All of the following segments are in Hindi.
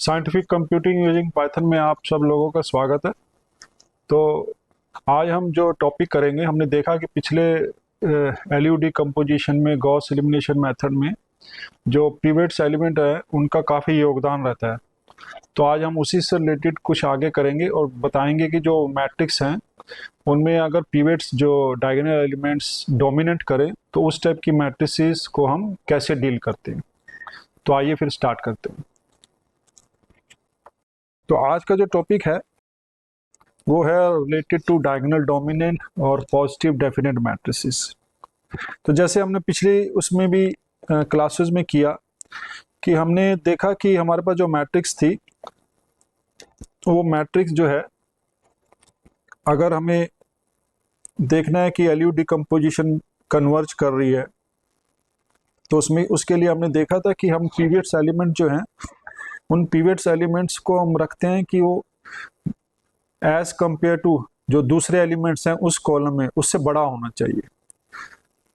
साइंटिफिक कंप्यूटिंग यूजिंग पाइथन में आप सब लोगों का स्वागत है। तो आज हम जो टॉपिक करेंगे, हमने देखा कि पिछले एलयू डिकम्पोजिशन में गॉस एलिमिनेशन मेथड में जो पिवट्स एलिमेंट है उनका काफ़ी योगदान रहता है। तो आज हम उसी से रिलेटेड कुछ आगे करेंगे और बताएंगे कि जो मैट्रिक्स हैं उनमें अगर पिवट्स जो डायगोनल एलिमेंट्स डोमिनेट करें तो उस टाइप की मैट्रिसेस को हम कैसे डील करते हैं। तो आइए फिर स्टार्ट करते हैं। तो आज का जो टॉपिक है वो है रिलेटेड टू डायगोनल डोमिनेंट और पॉजिटिव डेफिनेट मैट्रिसेस। तो जैसे हमने पिछली उसमें भी क्लासेस में किया कि हमने देखा कि हमारे पास जो मैट्रिक्स थी वो मैट्रिक्स जो है, अगर हमें देखना है कि एलयू डिकम्पोजिशन कन्वर्ज कर रही है तो उसमें उसके लिए हमने देखा था कि हम पिवट्स एलिमेंट जो हैं उन पिवट्स एलिमेंट्स को हम रखते हैं कि वो एज कंपेयर टू जो दूसरे एलिमेंट्स हैं उस कॉलम में उससे बड़ा होना चाहिए।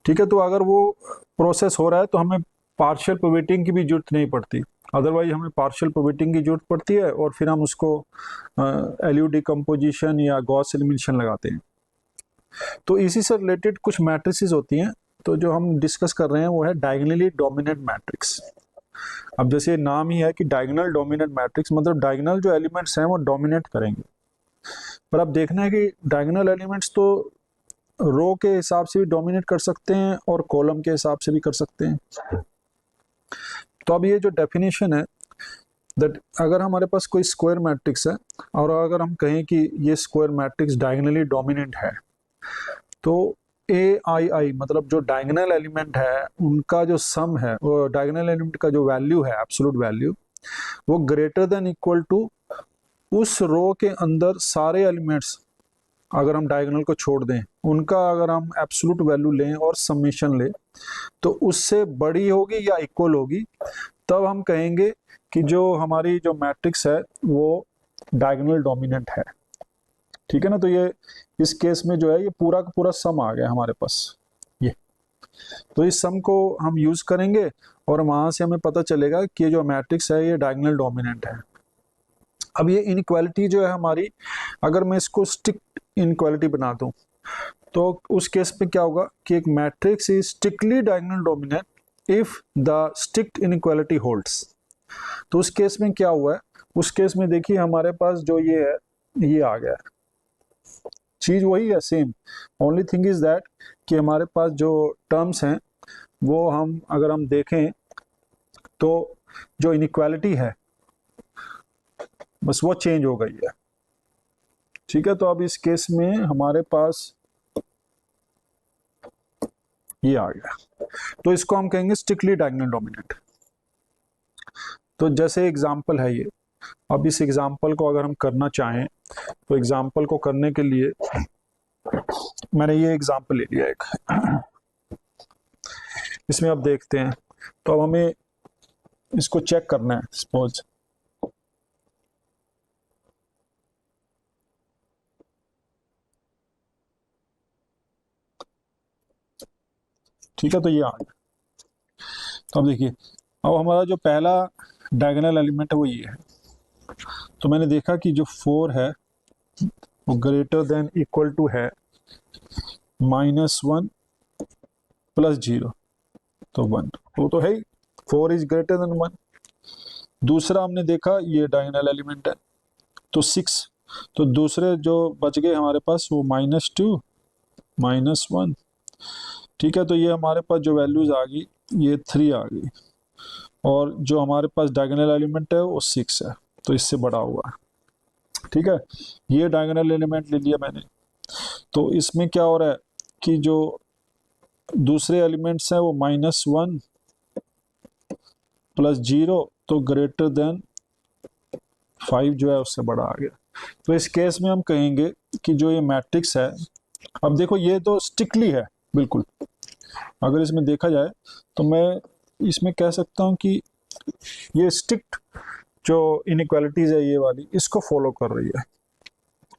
ठीक है, तो अगर वो प्रोसेस हो रहा है तो हमें पार्शियल पिवटिंग की भी जरूरत नहीं पड़ती, अदरवाइज हमें पार्शियल पिवटिंग की जरूरत पड़ती है और फिर हम उसको एलयू डिकम्पोजिशन या गॉस एलिमिनेशन लगाते हैं। तो इसी से रिलेटेड कुछ मैट्रिसेस होती हैं, तो जो हम डिस्कस कर रहे हैं वो है डायगोनली डोमिनेंट मैट्रिक्स। अब जैसे नाम ही है कि डायगोनल डोमिनेंट मैट्रिक्स, मतलब डायगोनल जो एलिमेंट्स हैं वो डोमिनेट करेंगे। पर अब देखना है कि डायगोनल एलिमेंट्स तो रो के हिसाब से भी डोमिनेट कर सकते हैं और कॉलम के हिसाब से भी कर सकते हैं। तो अब ये जो डेफिनेशन है दैट अगर हमारे पास कोई स्क्वायर मैट्रिक्स है और अगर हम कहें कि ये स्क्वायर मैट्रिक्स डायगोनली डोमिनेंट है तो ए आई आई मतलब जो डायगोनल एलिमेंट है उनका जो सम है, वो डायगोनल एलिमेंट का जो वैल्यू है एब्सोल्यूट वैल्यू, वो ग्रेटर देन इक्वल टू उस रो के अंदर सारे एलिमेंट्स अगर हम डायगोनल को छोड़ दें उनका अगर हम एब्सोल्यूट वैल्यू लें और समेशन लें तो उससे बड़ी होगी या इक्वल होगी, तब हम कहेंगे कि जो हमारी जो मैट्रिक्स है वो डायगोनल डोमिनेंट है। ठीक है ना, तो ये इस केस में जो है ये पूरा का पूरा सम आ गया हमारे पास ये। तो इस सम को हम यूज करेंगे और वहां से हमें पता चलेगा कि ये जो मैट्रिक्स है ये डायगोनल डोमिनेंट है। अब ये इनइक्वालिटी जो है हमारी, अगर मैं इसको स्ट्रिक्ट इनइक्वालिटी बना दूं तो उस केस में क्या होगा कि एक matrix is strictly diagonal dominant if the strict inequality holds. तो उस केस में क्या हुआ है, उस केस में देखिए हमारे पास जो ये है ये आ गया है, चीज वही है same, only thing is that कि हमारे पास जो टर्म्स हैं वो हम अगर हम देखें तो जो इनइक्वालिटी है बस वो चेंज हो गई है। ठीक है, तो अब इस केस में हमारे पास ये आ गया, तो इसको हम कहेंगे स्ट्रिक्टली डायगोनल डोमिनेंट। तो जैसे एग्जांपल है ये, अब इस एग्जांपल को अगर हम करना चाहें तो एग्जांपल को करने के लिए मैंने ये एग्जांपल ले लिया एक, इसमें अब देखते हैं। तो अब हमें इसको चेक करना है। सपोज ठीक है, तो ये आ गया। तो अब देखिए, अब हमारा जो पहला डायगोनल एलिमेंट है वो ये है। तो मैंने देखा कि जो 4 है वो ग्रेटर देन इक्वल टू है -1 + 0, तो 1, वो तो है ही, 4 इज ग्रेटर देन 1। दूसरा हमने देखा ये डायगोनल एलिमेंट है तो 6, तो दूसरे जो बच गए हमारे पास वो -2 -1। ठीक है, तो ये हमारे पास जो वैल्यूज आ गई ये 3 आ गई और जो हमारे पास डायगोनल एलिमेंट है वो 6 है, तो इससे बड़ा हुआ है। ठीक है, ये डायगोनल एलिमेंट ले लिया मैंने। तो इसमें क्या हो रहा है कि जो दूसरे एलिमेंट्स हैं वो -1 + 0, तो ग्रेटर देन 5 जो है उससे बड़ा आ गया। तो इस केस में हम कहेंगे कि जो ये मैट्रिक्स है, अब देखो ये तो स्ट्रिक्टली है बिल्कुल, अगर इसमें देखा जाए तो मैं इसमें कह सकता हूँ कि ये स्ट्रिक्ट जो इनइक्वालिटीज है ये वाली इसको फॉलो कर रही है।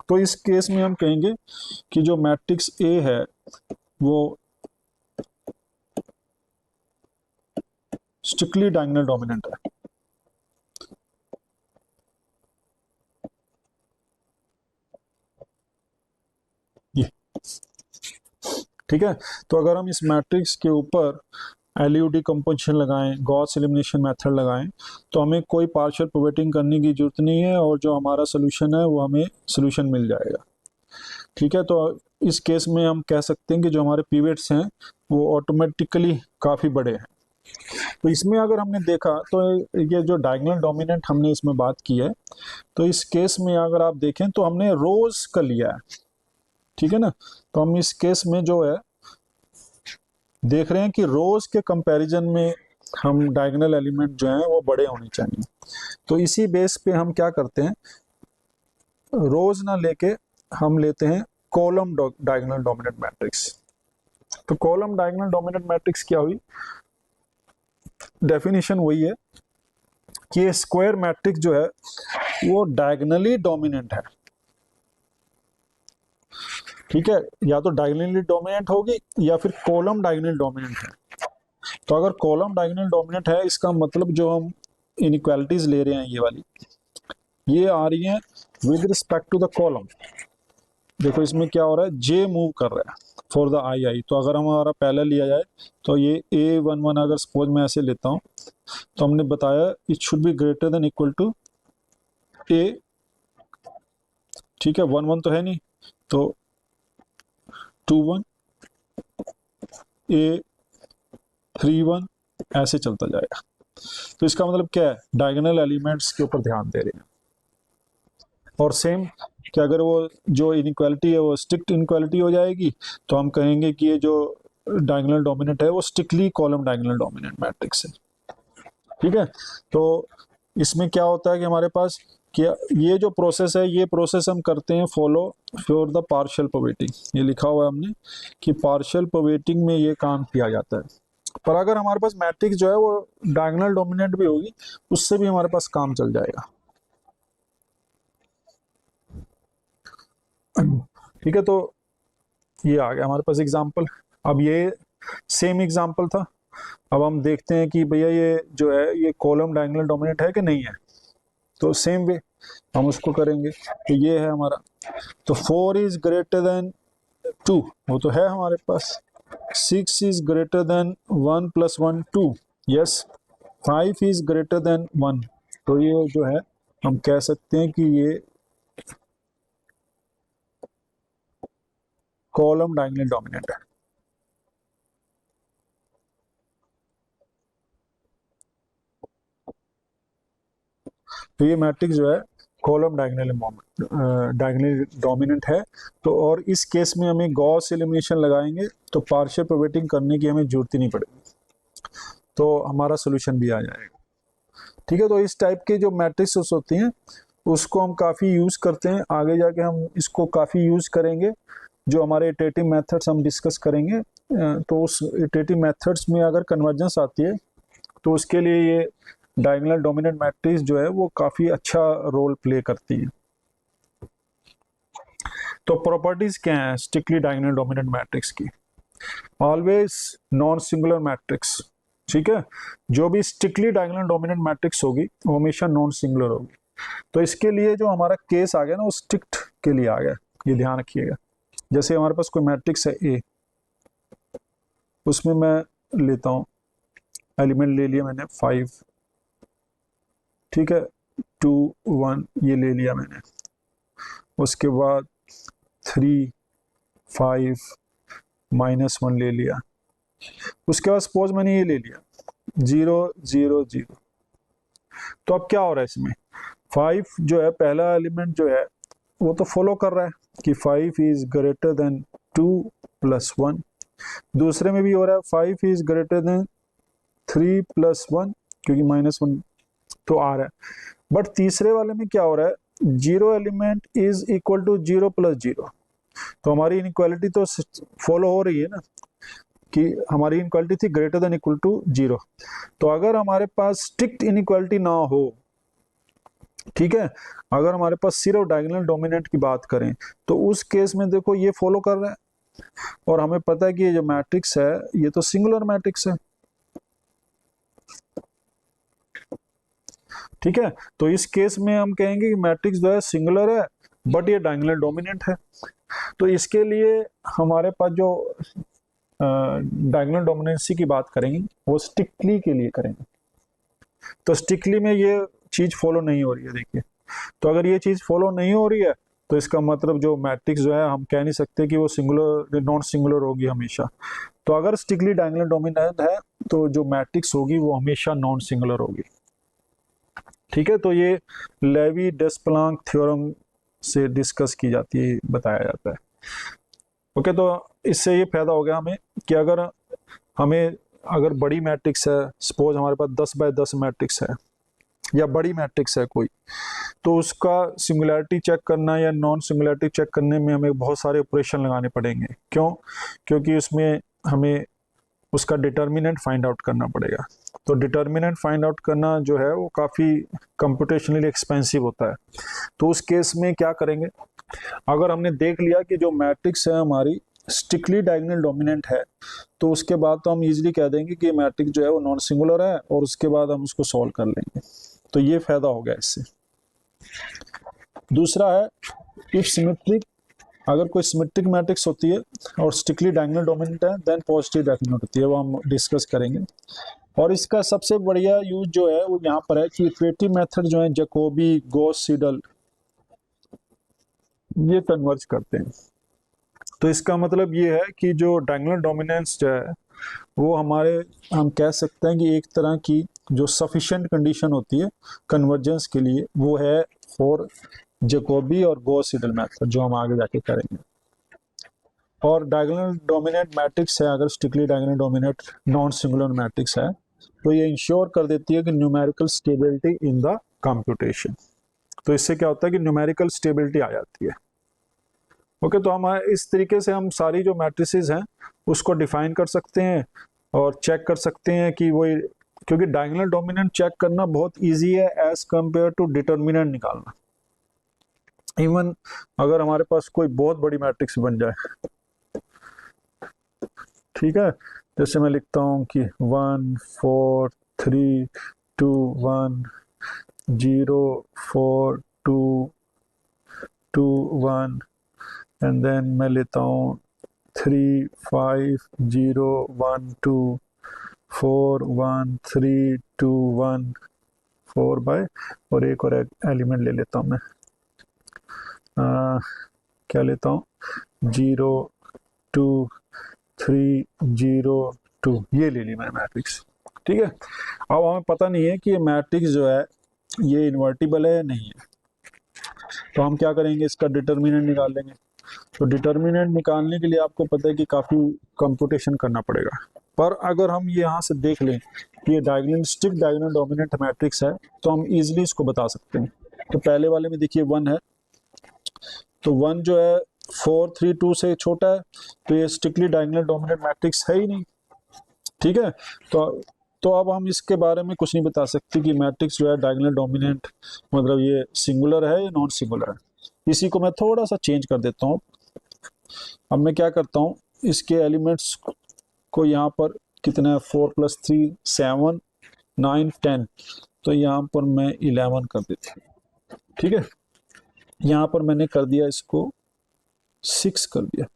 तो इस केस में हम कहेंगे कि जो मैट्रिक्स ए है वो स्ट्रिक्टली डायगोनल डोमिनेंट है। ठीक है, तो अगर हम इस मैट्रिक्स के ऊपर एलयूडी कंपोजिशन लगाएं, गॉस एलिमिनेशन मेथड लगाएं, तो हमें कोई पार्शियल प्रोबेटिंग करने की जरूरत नहीं है और जो हमारा सोल्यूशन है वो हमें सोल्यूशन मिल जाएगा। ठीक है, तो इस केस में हम कह सकते हैं कि जो हमारे पिवट्स हैं वो ऑटोमेटिकली काफ़ी बड़े हैं। तो इसमें अगर हमने देखा तो ये जो डायगोनल डोमिनेंट हमने इसमें बात की है, तो इस केस में अगर आप देखें तो हमने रोज का लिया है। ठीक है ना, तो हम इस केस में जो है देख रहे हैं कि रोज के कंपैरिजन में हम डायगोनल एलिमेंट जो हैं वो बड़े होने चाहिए। तो इसी बेस पे हम क्या करते हैं, रोज ना लेके हम लेते हैं कॉलम डायगोनल डोमिनेंट मैट्रिक्स। तो कॉलम डायगोनल डोमिनेंट मैट्रिक्स क्या हुई, डेफिनेशन वही है कि स्क्वायर मैट्रिक्स जो है वो डायगोनली डोमिनेंट है। ठीक है, या तो डायगोनली डोमिनेंट होगी या फिर कॉलम डायगोनल डोमिनेंट है। तो अगर कॉलम डायगोनल डोमिनेंट है, इसका मतलब जो हम इनइक्वालिटीज ले रहे हैं ये वाली, ये आ रही हैं with respect to the column. देखो इसमें क्या हो रहा है, जे मूव कर रहा है फॉर द आई। तो अगर हमारा पहले लिया जाए तो ये A11 अगर सपोज मैं ऐसे लेता हूँ, तो हमने बताया it should be greater than equal to A। ठीक है, 11 तो है नहीं, तो 21 A31 ऐसे चलता जाएगा। तो इसका मतलब क्या है, डायगोनल एलिमेंट्स के ऊपर ध्यान दे रहे हैं। और सेम कि अगर वो जो इनइक्वालिटी है वो स्ट्रिक्ट इनइक्वालिटी हो जाएगी, तो हम कहेंगे कि ये जो डायगोनल डोमिनेंट है वो strictly column diagonal dominant matrix है। ठीक है, तो इसमें क्या होता है कि हमारे पास कि ये जो प्रोसेस है, ये प्रोसेस हम करते हैं फॉलो फॉर द पार्शियल प्रोबेटिंग। ये लिखा हुआ है हमने कि पार्शियल प्रोबेटिंग में ये काम किया जाता है। पर अगर हमारे पास मैट्रिक्स जो है वो डायगोनल डोमिनेंट भी होगी, उससे भी हमारे पास काम चल जाएगा। ठीक है, तो ये आ गया हमारे पास एग्जाम्पल। अब ये सेम एग्जाम्पल था, अब हम देखते हैं कि भैया ये जो है ये कॉलम डायगोनल डोमिनेंट है कि नहीं है। तो सेम वे हम उसको करेंगे। तो ये है हमारा, तो 4 इज ग्रेटर देन 2, वो तो है हमारे पास। 6 is greater than 1 plus 1 2, yes. 5 is greater than 1, तो ये जो है हम कह सकते हैं कि ये कॉलम डायगोनल डोमिनेंट है। तो ये मैट्रिक्स जो है कॉलम डायगोनल डोमिनेंट है। तो और इस केस में हमें गॉस एलिमिनेशन लगाएंगे तो पार्शियल प्रोबेटिंग करने की हमें जरूरत ही नहीं पड़ेगी, तो हमारा सोल्यूशन भी आ जाएगा। ठीक है, तो इस टाइप के जो मैट्रिक्स होती हैं उसको हम काफ़ी यूज़ करते हैं। आगे जाके हम इसको काफ़ी यूज़ करेंगे, जो हमारे इटरेटिव मेथड्स हम डिस्कस करेंगे। तो उस इटरेटिव मेथड्स में अगर कन्वर्जेंस आती है तो उसके लिए ये डायगोनल डोमिनेंट मैट्रिक्स जो है वो काफ़ी अच्छा रोल प्ले करती है। तो प्रॉपर्टीज क्या हैं स्ट्रिक्टली डायगोनल डोमिनेंट मैट्रिक्स की, ऑलवेज नॉन सिंगुलर मैट्रिक्स। ठीक है, जो भी स्ट्रिक्टली डायगोनल डोमिनेंट मैट्रिक्स होगी वो हमेशा नॉन सिंगुलर होगी। तो इसके लिए जो हमारा केस आ गया ना वो स्ट्रिक्ट के लिए आ गया, ये ध्यान रखिएगा। जैसे हमारे पास कोई मैट्रिक्स है ए, उसमें मैं लेता हूँ एलिमेंट ले लिया मैंने 5, ठीक है, 2 1 ये ले लिया मैंने। उसके बाद 3 5 -1 ले लिया। उसके बाद सपोज मैंने ये ले लिया 0 0 0। तो अब क्या हो रहा है इसमें, 5 जो है पहला एलिमेंट जो है वो तो फॉलो कर रहा है कि 5 इज ग्रेटर देन 2 प्लस 1। दूसरे में भी हो रहा है 5 इज ग्रेटर देन 3 प्लस 1, क्योंकि -1 तो आ रहा है। बट तीसरे वाले में क्या हो रहा है, 0 element is equal to 0 plus 0। तो हमारी इनइक्वालिटी तो फॉलो हो रही है ना, कि हमारी इनइक्वालिटी थी ग्रेटर देन इक्वल टू 0। तो अगर हमारे पास स्ट्रिक्ट इनइक्वालिटी ना हो, ठीक है, अगर हमारे पास सिर्फ डायगोनल डोमिनेंट की बात करें, तो उस केस में देखो ये फॉलो कर रहा है और हमें पता है कि ये जो मैट्रिक्स है ये तो सिंगुलर मैट्रिक्स है। ठीक है, तो इस केस में हम कहेंगे कि मैट्रिक्स जो है सिंगुलर है बट ये डायगोनल डोमिनेंट है। तो इसके लिए हमारे पास जो डायगोनल डोमिनेंसी की बात करेंगे वो स्ट्रिक्टली के लिए करेंगे। तो स्ट्रिक्टली में ये चीज फॉलो नहीं हो रही है, देखिए। तो अगर ये चीज फॉलो नहीं हो रही है तो इसका मतलब जो मैट्रिक्स जो है हम कह नहीं सकते कि वो सिंगुलर नॉन सिंगुलर होगी हमेशा। तो अगर स्ट्रिक्टली डायगोनल डोमिनेंट है तो जो मैट्रिक्स होगी वो हमेशा नॉन सिंगुलर होगी। ठीक है, तो ये लेवी डेस्प्लांक थ्योरम से डिस्कस की जाती है, बताया जाता है। ओके, तो इससे ये फायदा हो गया हमें कि अगर बड़ी मैट्रिक्स है, सपोज हमारे पास 10x10 मैट्रिक्स है या बड़ी मैट्रिक्स है कोई, तो उसका सिंगुलैरिटी चेक करना या नॉन सिंगुलैरिटी चेक करने में हमें बहुत सारे ऑपरेशन लगाने पड़ेंगे। क्यों? क्योंकि उसमें हमें उसका डिटर्मिनेंट फाइंड आउट करना पड़ेगा। तो डिटर्मिनेंट फाइंड आउट करना जो है वो काफ़ी कंप्यूटेशनली एक्सपेंसिव होता है। तो उस केस में क्या करेंगे, अगर हमने देख लिया कि जो मैट्रिक्स है हमारी स्ट्रिक्टली डायगोनल डोमिनेंट है, तो उसके बाद तो हम इजीली कह देंगे कि मैट्रिक्स जो है वो नॉन सिंगुलर है और उसके बाद हम उसको सॉल्व कर लेंगे। तो ये फायदा हो गया इससे। दूसरा है इफ सिमेट्रिक, अगर कोई सिमेट्रिक मैट्रिक्स होती है और स्ट्रिक्टली डायगोनल डोमिनेंट है देन पॉजिटिव डेफिनेट होती है, वो हम डिस्कस करेंगे। और इसका सबसे बढ़िया यूज जो है वो यहाँ पर है कि इटरेटिव मेथड जो है जैकोबी, गॉस सीडल, ये कन्वर्ज करते हैं। तो इसका मतलब ये है कि जो डायगोनल डोमिनेंस जो है वो हम कह सकते हैं कि एक तरह की जो सफिशिएंट कंडीशन होती है कन्वर्जेंस के लिए वो है फॉर जैकोबी और गॉस सीडल मेथड, जो हम आगे जाके करेंगे। और डायगोनल डोमिनेंट मैट्रिक्स है, अगर strictly diagonal dominant non singular matrix है, तो ये इंश्योर कर देती है कि numerical stability in the computation. तो इससे क्या होता है कि न्यूमेरिकल स्टेबिलिटी आ जाती है। ओके, तो हम इस तरीके से हम सारी जो मैट्रिसेस हैं उसको डिफाइन कर सकते हैं और चेक कर सकते हैं कि वो, क्योंकि डायगोनल डोमिनेंट चेक करना बहुत इजी है एज कंपेयर टू डिटर्मिनेंट निकालना। इवन अगर हमारे पास कोई बहुत बड़ी मैट्रिक्स बन जाए, ठीक है, जैसे मैं लिखता हूँ कि 1 4 3 2 1 0 4 2 2 1 एंड देन मैं लेता हूँ 3 5 0 1 2 4 1 3 2 1 4 बाय, और एक और एलिमेंट ले लेता हूँ मैं, क्या लेता हूँ 0 2 3 0 2, ये ले ली मैंने मैट्रिक्स। ठीक है, अब हमें पता नहीं है कि ये मैट्रिक्स जो है ये इन्वर्टिबल है या नहीं है, तो हम क्या करेंगे, इसका डिटर्मिनेंट निकाल लेंगे। तो डिटर्मिनेंट निकालने के लिए आपको पता है कि काफ़ी कंप्यूटेशन करना पड़ेगा, पर अगर हम ये यहाँ से देख लें कि ये diagonal strict diagonal dominant matrix है तो हम इजीली इसको बता सकते हैं। तो पहले वाले में देखिए 1 है, तो 1 जो है 4 3 2 से छोटा है, तो ये स्ट्रिक्टली डायगोनल डोमिनेंट मैट्रिक्स है ही नहीं। ठीक है, तो अब हम इसके बारे में कुछ नहीं बता सकते कि मैट्रिक्स जो है डायगोनल डोमिनेंट मतलब ये सिंगुलर है या नॉन सिंगुलर है। इसी को मैं थोड़ा सा चेंज कर देता हूँ। अब मैं क्या करता हूँ, इसके एलिमेंट्स को यहाँ पर कितना है 4 + 3 7 9 10, तो यहाँ पर मैं 11 कर देता हूँ। ठीक है, यहाँ पर मैंने कर दिया इसको 6 कर दिया।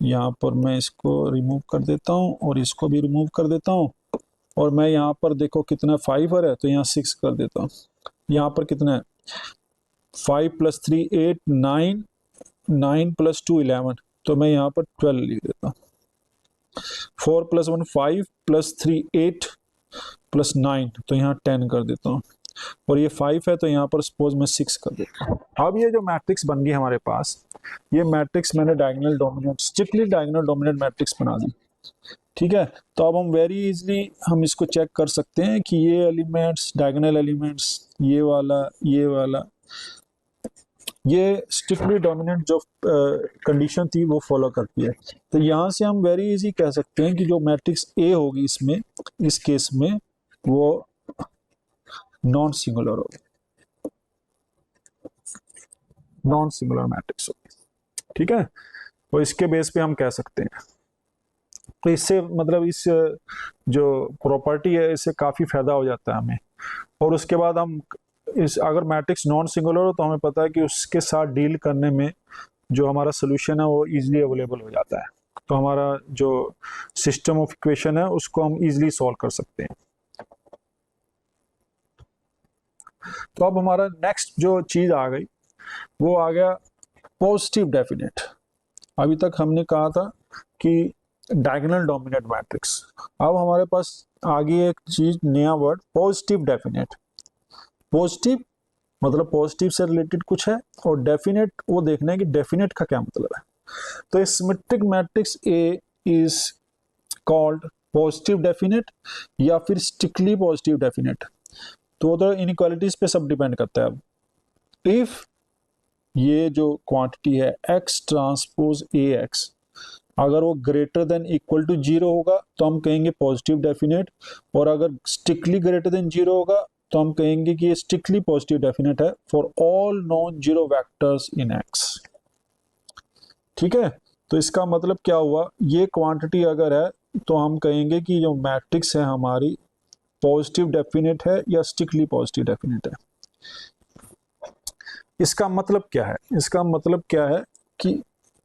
यहाँ पर मैं इसको रिमूव कर देता हूँ और इसको भी रिमूव कर देता हूँ, और मैं यहाँ पर देखो कितना 5 है तो यहाँ 6 कर देता हूँ। यहाँ पर कितना है 5 + 3 8 9 9 + 2 11, तो मैं यहाँ पर 12 लिख देता हूँ। 4 + 1 5 + 3 8 + 9, तो यहाँ 10 कर देता हूँ, और ये 5 है तो यहाँ पर सपोज मैं 6 कर देता हूँ। अब ये जो मैट्रिक्स बन गई हमारे पास, ये मैट्रिक्स मैंने diagonal dominant strictly diagonal dominant matrix बना दी। ठीक है, तो अब हम वेरी इजीली हम इसको चेक कर सकते हैं कि ये एलिमेंट्स डायगोनल एलिमेंट्स ये वाला ये स्ट्रिक्टली डोमिनेंट जो कंडीशन थी वो फॉलो करती है। तो यहाँ से हम वेरी इजी कह सकते हैं कि जो मैट्रिक्स ए होगी इसमें, इस केस में वो नॉन सिंगुलर होगी, नॉन सिंगुलर मैट्रिक्स होगी। ठीक है, तो इसके बेस पे हम कह सकते हैं। तो इससे मतलब इस जो प्रॉपर्टी है इससे काफ़ी फायदा हो जाता है हमें। और उसके बाद हम इस अगर मैट्रिक्स नॉन सिंगुलर हो तो हमें पता है कि उसके साथ डील करने में जो हमारा सोल्यूशन है वो इजीली अवेलेबल हो जाता है, तो हमारा जो सिस्टम ऑफ इक्वेशन है उसको हम इजीली सॉल्व कर सकते हैं। तो अब हमारा नेक्स्ट जो चीज आ गई वो आ गया पॉजिटिव डेफिनेट। अभी तक हमने कहा था कि डायगोनल डोमिनेट मैट्रिक्स, अब हमारे पास आ गई एक चीज, नया वर्ड पॉजिटिव डेफिनेट। पॉजिटिव मतलब पॉजिटिव से रिलेटेड कुछ है, और डेफिनेट वो देखना है कि डेफिनेट का क्या मतलब है। तो symmetric matrix A is called positive definite या फिर स्ट्रिक्टली पॉजिटिव डेफिनेट, तो वो तो इनइक्वालिटीज पे सब डिपेंड करता है। अब इफ ये जो क्वांटिटी है एक्स ट्रांसपोज ए एक्स, अगर वो greater than equal to zero होगा तो हम कहेंगे पॉजिटिव डेफिनेट, और अगर स्ट्रिक्टली ग्रेटर देन जीरो होगा तो हम कहेंगे कि ये स्ट्रिक्टली पॉजिटिव डेफिनेट है for all non zero vectors in x. ठीक है, तो इसका मतलब क्या हुआ, ये क्वांटिटी अगर है तो हम कहेंगे कि जो मैट्रिक्स है हमारी पॉजिटिव डेफिनेट है या स्ट्रिक्टली पॉजिटिव डेफिनेट है। इसका मतलब क्या है, इसका मतलब क्या है कि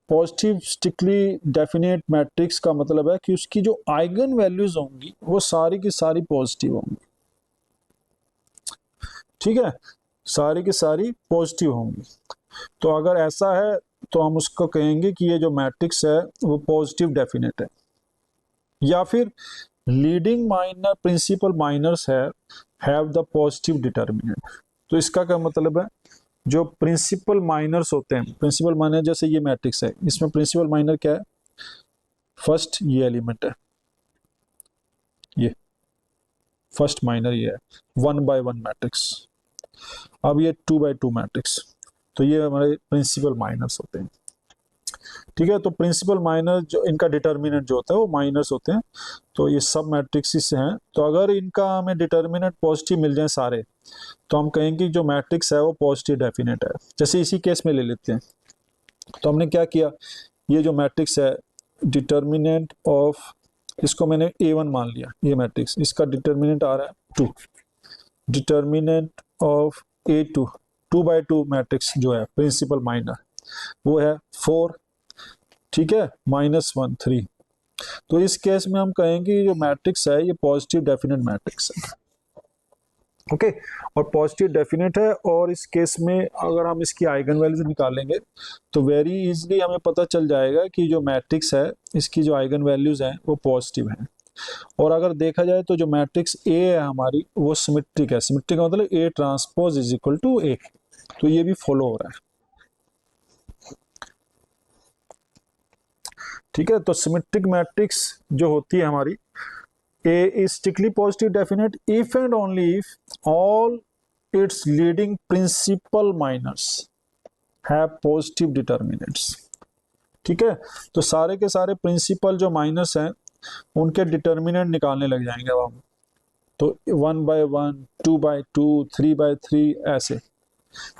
पॉजिटिव स्ट्रिक्टली डेफिनेट मैट्रिक्स का मतलब है कि उसकी जो आइगन वैल्यूज होंगी वो सारी की सारी पॉजिटिव होंगी। ठीक है, सारी की सारी पॉजिटिव होंगी। तो अगर ऐसा है तो हम उसको कहेंगे कि ये जो मैट्रिक्स है वो पॉजिटिव डेफिनेट है। या फिर leading minor principal minors have the positive determinant. तो इसका क्या मतलब है, जो प्रिंसिपल माइनर्स होते हैं, प्रिंसिपल माइनर जैसे ये मैट्रिक्स है, इसमें प्रिंसिपल माइनर क्या है, फर्स्ट ये एलिमेंट है, ये फर्स्ट माइनर ये है, 1 by 1 मैट्रिक्स। अब ये 2 by 2 मैट्रिक्स, तो ये हमारे प्रिंसिपल माइनर्स होते हैं। ठीक है, तो प्रिंसिपल माइनर जो इनका डिटर्मिनेंट जो होता है वो माइनर्स होते हैं। तो ये सब मैट्रिक्स हैं, तो अगर इनका हमें डिटर्मिनेंट पॉजिटिव मिल जाए सारे, तो हम कहेंगे जो मैट्रिक्स है वो पॉजिटिव डेफिनेट है। जैसे इसी केस में ले लेते हैं, तो हमने क्या किया, ये जो मैट्रिक्स है डिटर्मिनेंट ऑफ, इसको मैंने A1 मान लिया, ये मैट्रिक्स, इसका डिटर्मिनेंट आ रहा है 2, determinant of A2 2 by 2 matrix जो है प्रिंसिपल माइनर वो है 4, ठीक है, -1 3। तो इस केस में हम कहेंगे जो मैट्रिक्स है ये पॉजिटिव डेफिनेट मैट्रिक्स है। ओके, और पॉजिटिव डेफिनेट है, और इस केस में अगर हम इसकी आइगन वैल्यूज निकालेंगे तो वेरी इजीली हमें पता चल जाएगा कि जो मैट्रिक्स है इसकी जो आइगन वैल्यूज हैं वो पॉजिटिव हैं। और अगर देखा जाए तो जो मैट्रिक्स ए है हमारी वो सिमेट्रिक है। सिमेट्रिक का मतलब A transpose is equal to A, तो ये भी फॉलो हो रहा है। ठीक है, तो सिमेट्रिक मैट्रिक्स जो होती है हमारी, A is strictly positive definite if and only if all its leading principal minors have positive determinants। ठीक है, तो सारे के सारे प्रिंसिपल जो माइनस हैं उनके डिटर्मिनेंट निकालने लग जाएंगे अब हम। तो 1 by 1 2 by 2 3 by 3 ऐसे।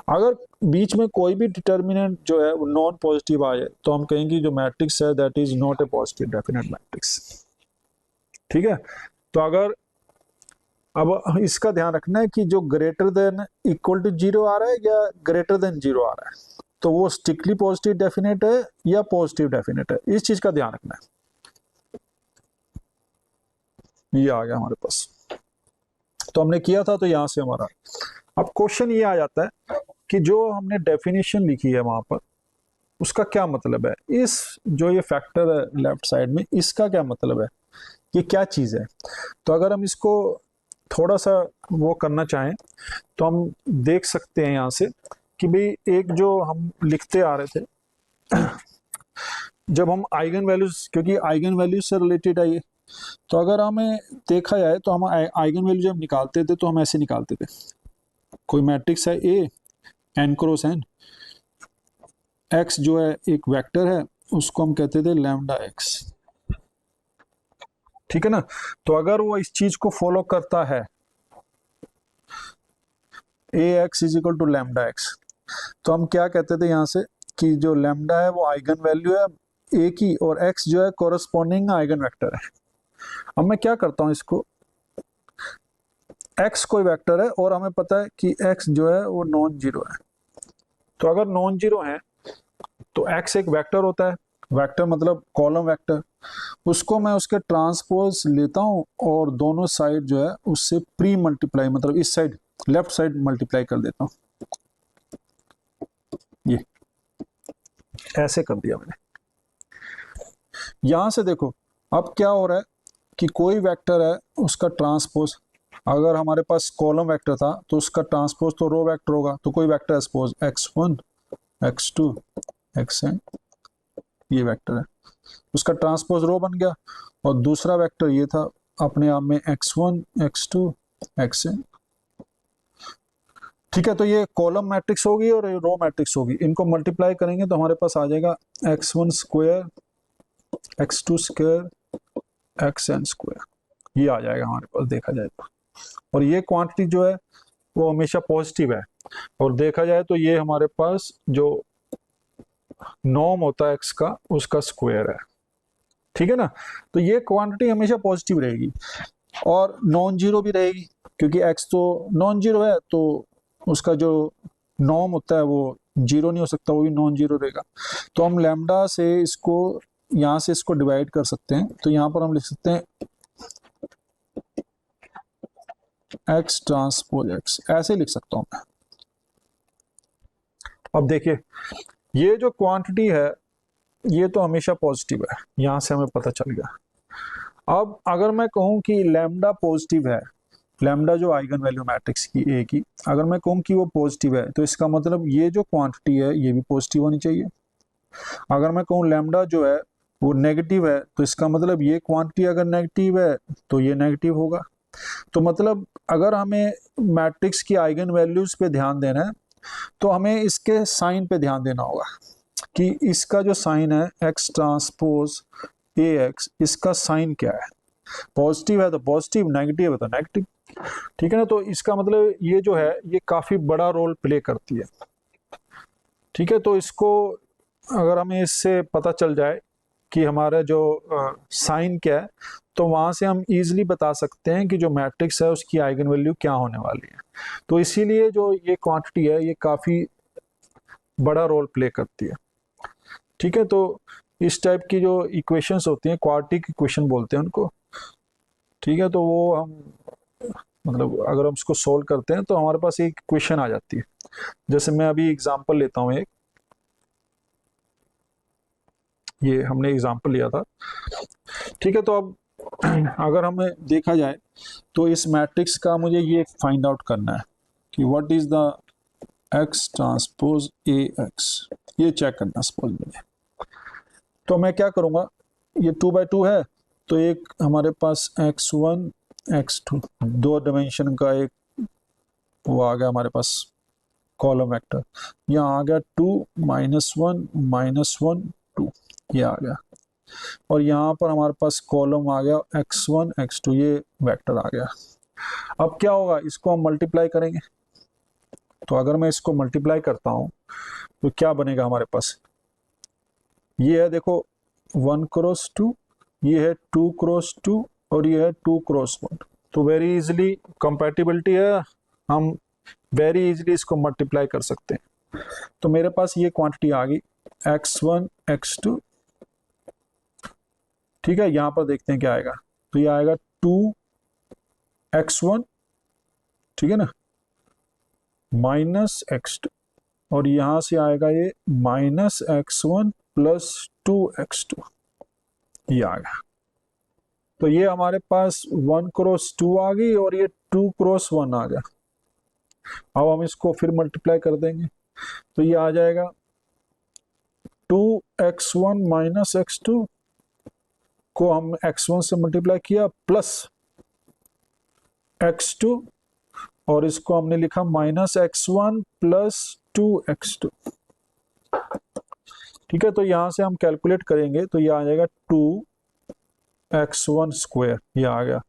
अगर बीच में कोई भी डिटर्मिनेंट जो है वो नॉन पॉजिटिव आ जाए तो हम कहेंगे जो मैट्रिक्स है that is not a positive definite matrix. ठीक है, तो अगर अब इसका ध्यान रखना है कि जो greater than equal to zero आ रहा है या ग्रेटर देन जीरो आ रहा है, तो वो स्ट्रिक्टली पॉजिटिव डेफिनेट है या पॉजिटिव डेफिनेट है, इस चीज का ध्यान रखना है। ये आ गया हमारे पास, तो हमने किया था, तो यहां से हमारा अब क्वेश्चन ये आ जाता है कि जो हमने डेफिनेशन लिखी है वहां पर उसका क्या मतलब है, इस जो ये फैक्टर है लेफ्ट साइड में इसका क्या मतलब है, ये क्या चीज है। तो अगर हम इसको थोड़ा सा वो करना चाहें तो हम देख सकते हैं यहाँ से कि भाई एक जो हम लिखते आ रहे थे जब हम आइगन वैल्यूज, क्योंकि आइगन वैल्यूज से रिलेटेड है ये, तो अगर हमें देखा जाए तो हम आइगन वैल्यू जब निकालते थे तो हम ऐसे निकालते थे, कोई मैट्रिक्स है A N cross N, x जो है एक वेक्टर है उसको हम कहते थे लैम्डा एक्स। ठीक है ना, तो अगर वो इस चीज को फॉलो करता है A x is equal to lambda x, तो हम क्या कहते थे यहाँ से कि जो लैम्डा है वो आइगन वैल्यू है ए की, और एक्स जो है कोरस्पॉन्डिंग आइगन वेक्टर है। अब मैं क्या करता हूँ, इसको x कोई वेक्टर है और हमें पता है कि x जो है वो नॉन जीरो है। तो अगर नॉन जीरो है तो x एक वेक्टर होता है, वेक्टर मतलब कॉलम वेक्टर, उसको मैं उसके ट्रांसपोज लेता हूँ और दोनों साइड जो है उससे प्री मल्टीप्लाई, मतलब इस साइड लेफ्ट साइड मल्टीप्लाई कर देता हूँ। ये ऐसे कर दिया मैंने। यहां से देखो अब क्या हो रहा है कि कोई वेक्टर है उसका ट्रांसपोज, अगर हमारे पास कॉलम वेक्टर था तो उसका ट्रांसपोज तो रो वेक्टर होगा, तो कोई वेक्टर है सपोज x1 x2 xn, ये वेक्टर है, उसका ट्रांसपोज रो बन गया, और दूसरा वेक्टर ये था अपने आप में x1 x2 xn। ठीक है, तो ये कॉलम मैट्रिक्स होगी और ये रो मैट्रिक्स होगी, इनको मल्टीप्लाई करेंगे तो हमारे पास आ जाएगा x1 square x2 square xn square, ये आ जाएगा हमारे पास देखा जाए तो। और ये क्वांटिटी जो है वो हमेशा पॉजिटिव है, और देखा जाए तो ये हमारे पास जो नॉर्म होता है x का उसका स्क्वायर है। ठीक है ना, तो ये क्वांटिटी हमेशा पॉजिटिव रहेगी और नॉन जीरो भी रहेगी, क्योंकि x तो नॉन जीरो है तो उसका जो नॉर्म होता है वो जीरो नहीं हो सकता, वो भी नॉन जीरो रहेगा। तो हम लैम्डा से इसको यहाँ से इसको डिवाइड कर सकते हैं, तो यहाँ पर हम लिख सकते हैं x ट्रांसपोज x, ऐसे लिख सकता हूँ मैं। अब देखिए ये जो क्वांटिटी है ये तो हमेशा पॉजिटिव है, यहां से हमें पता चल गया। अब अगर मैं कहूं कि लैम्डा पॉजिटिव है, लैम्डा जो आइगन वैल्यू मैट्रिक्स की ए की, अगर मैं कहूं कि वो पॉजिटिव है तो इसका मतलब ये जो क्वांटिटी है ये भी पॉजिटिव होनी चाहिए। अगर मैं कहूं लैम्डा जो है वो नेगेटिव है तो इसका मतलब ये क्वांटिटी अगर नेगेटिव है तो ये नेगेटिव होगा। तो मतलब अगर हमें मैट्रिक्स की आइगन वैल्यूज पे ध्यान देना है तो हमें इसके साइन पे ध्यान देना होगा कि इसका जो साइन है x ट्रांसपोज ax, इसका साइन क्या है, पॉजिटिव है तो पॉजिटिव, नेगेटिव है तो नेगेटिव। ठीक है ना, तो इसका मतलब ये जो है ये काफी बड़ा रोल प्ले करती है। ठीक है, तो इसको अगर हमें इससे पता चल जाए कि हमारा जो साइन क्या है तो वहां से हम इजीली बता सकते हैं कि जो मैट्रिक्स है उसकी आइगन वैल्यू क्या होने वाली है। तो इसीलिए जो ये क्वांटिटी है ये काफी बड़ा रोल प्ले करती है। ठीक है, तो इस टाइप की जो इक्वेशंस होती हैं क्वाड्रेटिक इक्वेशन बोलते हैं उनको। ठीक है, तो वो हम मतलब अगर हम उसको सोल्व करते हैं तो हमारे पास एक इक्वेशन आ जाती है। जैसे मैं अभी एग्जांपल लेता हूँ एक, ये हमने एग्जांपल लिया था। ठीक है, तो अब अगर हमें देखा जाए तो इस मैट्रिक्स का मुझे ये फाइंड आउट करना है कि what is the x transpose ax, ये चेक करना सपोज मुझे। तो मैं क्या करूंगा, ये 2x2 है तो एक हमारे पास x1 x2 दो डायमेंशन का एक वो आ गया हमारे पास कॉलम वेक्टर, यहाँ आ गया 2 -1 -1 2, ये आ गया, और यहाँ पर हमारे पास कॉलम आ गया x1 x2, ये वेक्टर आ गया। अब क्या होगा, इसको हम मल्टीप्लाई करेंगे, तो अगर मैं इसको मल्टीप्लाई करता हूँ तो क्या बनेगा हमारे पास, ये है देखो 1 क्रॉस 2, ये है 2 क्रॉस 2 और ये है 2 क्रॉस 1। तो वेरी इजीली कंपैटिबिलिटी है, हम वेरी इजीली इसको मल्टीप्लाई कर सकते हैं। तो मेरे पास ये क्वांटिटी आ गई x1 x2। ठीक है, यहां पर देखते हैं क्या आएगा, तो ये आएगा 2x1, ठीक है ना, माइनस x2, और यहां से आएगा ये -x1 प्लस 2x2, ये आ गया। तो ये हमारे पास 1 क्रॉस 2 आ गई और ये 2 क्रॉस 1 आ गया। अब हम इसको फिर मल्टीप्लाई कर देंगे तो ये आ जाएगा 2x1 माइनस x2 को हम x1 से मल्टीप्लाई किया प्लस x2, और इसको हमने लिखा -x1 प्लस 2x2। ठीक है, तो यहां से हम कैलकुलेट करेंगे तो ये आ जाएगा 2x1 स्क्वायर, ये आ गया,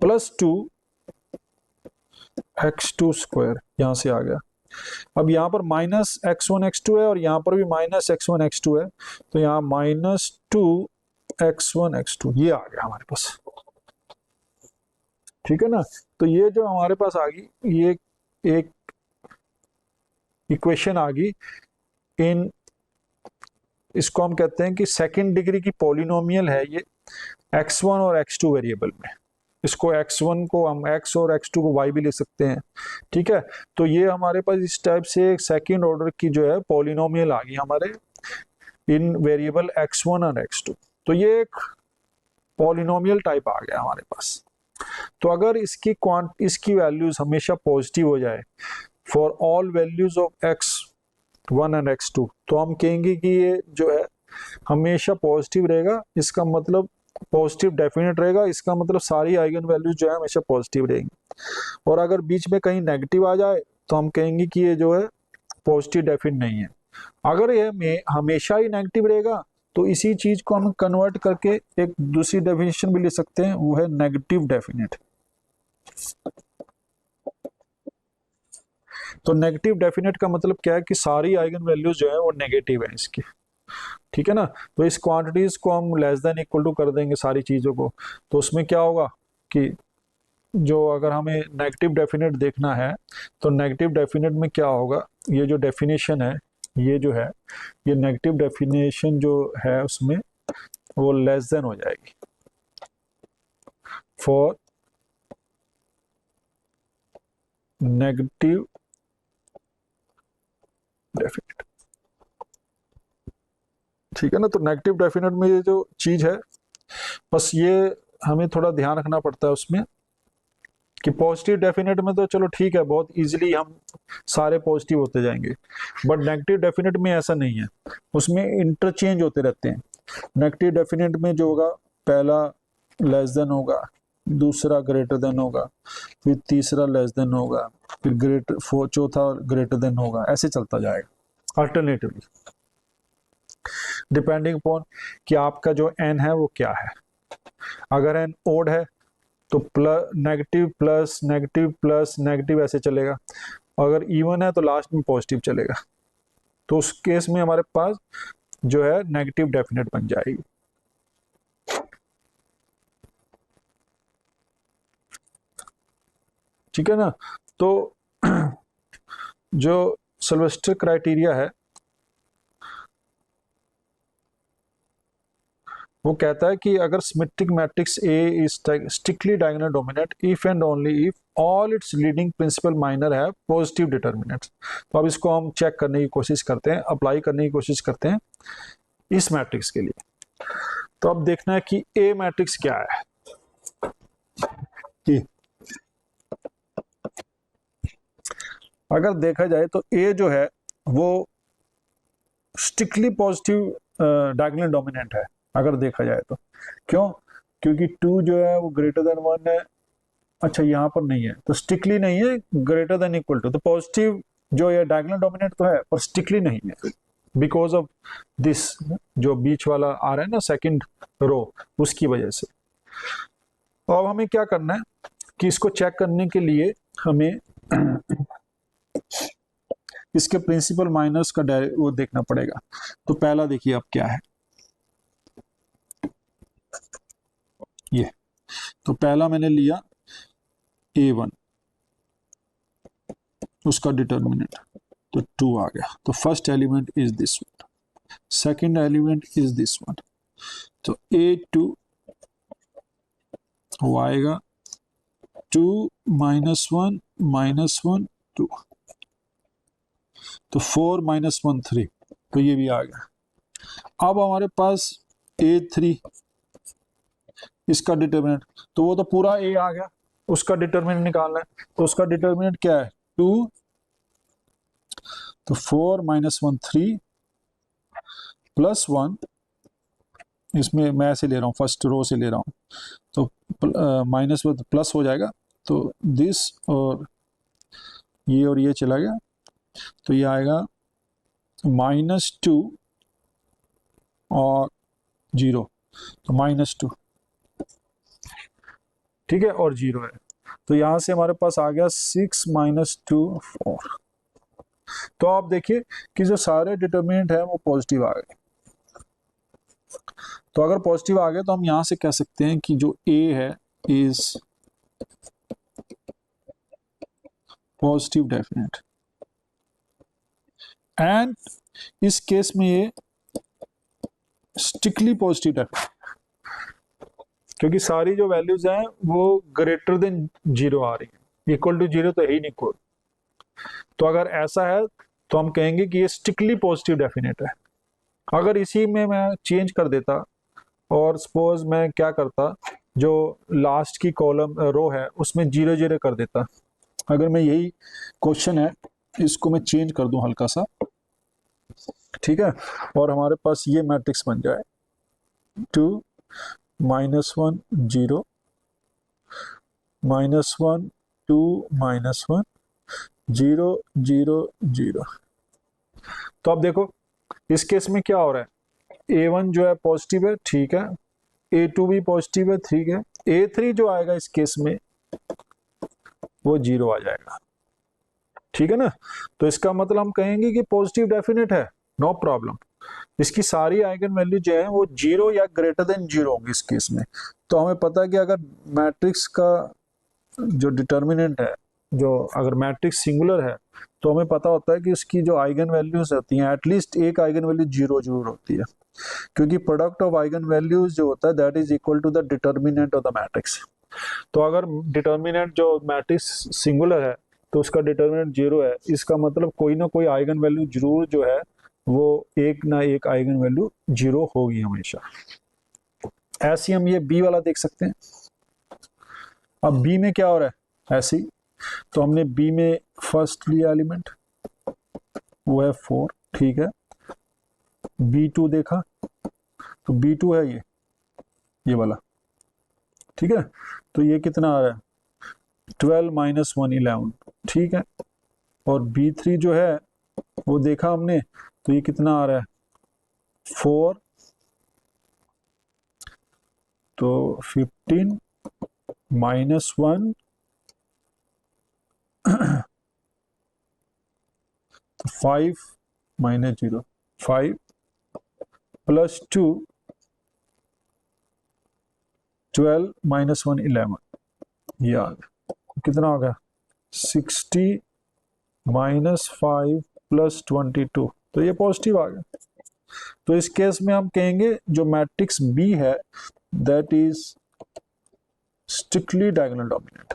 प्लस 2x2 स्क्वायर, यहां से आ गया। अब यहाँ पर -x1 x2 है और यहाँ पर भी -x1 x2 है, तो यहाँ -2x1 x2, ये आ गया हमारे पास। ठीक है ना। तो ये जो हमारे पास आ गई, ये एक इक्वेशन आ गई इन, इसको हम कहते हैं कि सेकंड डिग्री की पॉलिनोमियल है ये x1 और x2 वेरिएबल में। इसको x1 को हम x और x2 को y भी ले सकते हैं, ठीक है। तो ये हमारे पास इस टाइप से एक सेकंड ऑर्डर की जो है पॉलिनोमियल आ गई हमारे इन वेरिएबल x1 और x2। तो ये एक पॉलिनोमियल टाइप आ गया हमारे पास। तो अगर इसकी वैल्यूज हमेशा पॉजिटिव हो जाए for all values of x1 and x2, तो हम कहेंगे कि ये जो है हमेशा पॉजिटिव रहेगा। इसका मतलब पॉजिटिव डेफिनेट रहेगा, इसका मतलब सारी आइगन वैल्यूज जो है हमेशा पॉजिटिव रहेंगी। और अगर बीच में कहीं नेगेटिव आ जाए तो हम कहेंगे कि ये जो है पॉजिटिव डेफिनेट नहीं है। अगर ये हमेशा ही नेगेटिव रहेगा तो इसी चीज को हम कन्वर्ट करके एक दूसरी डेफिनेशन भी ले सकते हैं, वो है नेगेटिव डेफिनेट। तो नेगेटिव डेफिनेट का मतलब क्या है कि सारी आइगन वैल्यूज जो है वो नेगेटिव है इसकी, ठीक है ना। तो इस क्वांटिटीज को हम लेस देन इक्वल टू कर देंगे सारी चीजों को। तो उसमें क्या होगा कि जो अगर हमें नेगेटिव डेफिनेट देखना है तो नेगेटिव डेफिनेट में क्या होगा, ये जो डेफिनेशन है, ये जो है, ये नेगेटिव डेफिनेशन जो है उसमें वो लेस देन हो जाएगी फॉर नेगेटिव डेफिनेट, ठीक है ना। तो नेगेटिव डेफिनेट में ये जो चीज है, बस ये हमें थोड़ा ध्यान रखना पड़ता है उसमें कि पॉजिटिव डेफिनेट में तो चलो ठीक है, बहुत इजीली हम सारे पॉजिटिव होते जाएंगे, बट नेगेटिव डेफिनेट में ऐसा नहीं है, उसमें इंटरचेंज होते रहते हैं। नेगेटिव डेफिनेट में जो होगा, पहला लेस देन होगा, दूसरा ग्रेटर देन होगा, फिर तीसरा लेस देन होगा, फिर चौथा ग्रेटर देन होगा, ऐसे चलता जाएगा अल्टरनेटिवली, डिपेंडिंग अपॉन कि आपका जो एन है वो क्या है। अगर एन ओड है तो नेगेटिव प्लस नेगेटिव ऐसे चलेगा। अगर इवन है तो लास्ट में पॉजिटिव चलेगा। तो उस केस में हमारे पास जो है नेगेटिव डेफिनेट बन जाएगी। ठीक है ना। तो जो सिल्वेस्टर क्राइटेरिया है वो कहता है कि अगर symmetric matrix A is strictly diagonal dominant if and only if all its leading principal minor है पॉजिटिव डिटर्मिनेंट्स। तो अब इसको हम चेक करने की कोशिश करते हैं, अप्लाई करने की कोशिश करते हैं इस मैट्रिक्स के लिए। तो अब देखना है कि ए मैट्रिक्स क्या है। कि अगर देखा जाए तो ए जो है वो स्ट्रिक्टली पॉजिटिव डायगोनल डोमिनेंट है अगर देखा जाए तो। क्यों? क्योंकि 2 जो है वो ग्रेटर देन 1 है। अच्छा, यहाँ पर नहीं है तो स्ट्रिक्टली नहीं है, ग्रेटर देन इक्वल टू, तो पॉजिटिव जो ये डायगोनल डोमिनेंट तो है पर स्ट्रिक्टली नहीं है बिकॉज ऑफ दिस, जो बीच वाला आ रहा है ना सेकंड रो, उसकी वजह से। तो अब हमें क्या करना है कि इसको चेक करने के लिए हमें इसके प्रिंसिपल माइनस का वो देखना पड़ेगा। तो पहला देखिए अब क्या है, ये तो पहला मैंने लिया A1, उसका डिटर्मिनेंट तो 2 आ गया। तो first element is this one, second element is this one, तो A2 वो आएगा 2 -1 -1 2, तो 4 -1 3, तो ये भी आ गया। अब हमारे पास A3, इसका डिटर्मिनेंट, तो वो तो पूरा A आ गया, उसका डिटर्मिनेंट निकालना है। तो उसका डिटर्मिनेंट क्या है 2, तो 4 -1 3 +1, इसमें मैं ऐसे ले रहा हूँ, फर्स्ट रो से ले रहा हूँ, तो माइनस में प्लस हो जाएगा, तो दिस और ये चला गया, तो ये आएगा -2 और 0, तो -2, ठीक है, और 0 है। तो यहां से हमारे पास आ गया 6 -2 4। तो आप देखिए कि जो सारे डिटर्मिनेंट है वो पॉजिटिव आ गए। तो अगर पॉजिटिव आ गए तो हम यहां से कह सकते हैं कि जो ए है इज पॉजिटिव डेफिनेट, एंड इस केस में ये स्ट्रिक्टली पॉजिटिव डेफिनेट, क्योंकि सारी जो वैल्यूज हैं वो ग्रेटर देन जीरो आ रही है, इक्वल टू जीरो तो है ही नहीं कोई। तो अगर ऐसा है तो हम कहेंगे कि ये स्ट्रिक्टली पॉजिटिव डेफिनेट है। अगर इसी में मैं चेंज कर देता और सपोज मैं क्या करता, जो लास्ट की कॉलम रो है उसमें जीरो जीरो कर देता, अगर मैं यही क्वेश्चन है इसको मैं चेंज कर दूं हल्का सा, ठीक है, और हमारे पास ये मैट्रिक्स बन जाए 2 -1 0 -1 2 -1 0 0 0। तो अब देखो इस केस में क्या हो रहा है, A1 जो है पॉजिटिव है, ठीक है, A2 भी पॉजिटिव है, ठीक है, A3 जो आएगा इस केस में वो जीरो आ जाएगा, ठीक है ना। तो इसका मतलब हम कहेंगे कि पॉजिटिव डेफिनेट है, नो प्रॉब्लम। इसकी सारी आइगन वैल्यू जो है वो जीरो या ग्रेटर देन जीरो होंगी इस केस में। तो हमें पता है कि अगर मैट्रिक्स का जो डिटर्मिनेंट है, जो अगर मैट्रिक्स सिंगुलर है तो हमें पता होता है कि उसकी जो आइगन वैल्यूज होती हैं एटलीस्ट एक आइगन वैल्यू जीरो जरूर होती है, क्योंकि प्रोडक्ट ऑफ आइगन वैल्यूज जो होता है that is equal to the determinant of the matrix. तो अगर डिटर्मिनेंट जो मैट्रिक्स सिंगुलर है तो उसका डिटर्मिनेंट जीरो है, इसका मतलब कोई ना कोई आइगन वैल्यू जरूर जो है वो एक ना एक आइगन वैल्यू जीरो होगी हमेशा। ऐसे हम ये बी वाला देख सकते हैं। अब बी में क्या हो रहा है, ऐसे ही तो हमने बी में फर्स्ट लिया एलिमेंट वो है 4, ठीक है, B2 देखा तो B2 है ये वाला, ठीक है, तो ये कितना आ रहा है 12 - 1 11, ठीक है, और B3 जो है वो देखा हमने तो ये कितना आ रहा है 4, तो 15 -1 तो 5 -0 5 +2 12 -1 11, ये आ गया, कितना हो गया 60 -5 +22, तो ये पॉजिटिव आ गया। तो इस केस में हम कहेंगे जो मैट्रिक्स बी है that is strictly diagonal dominant,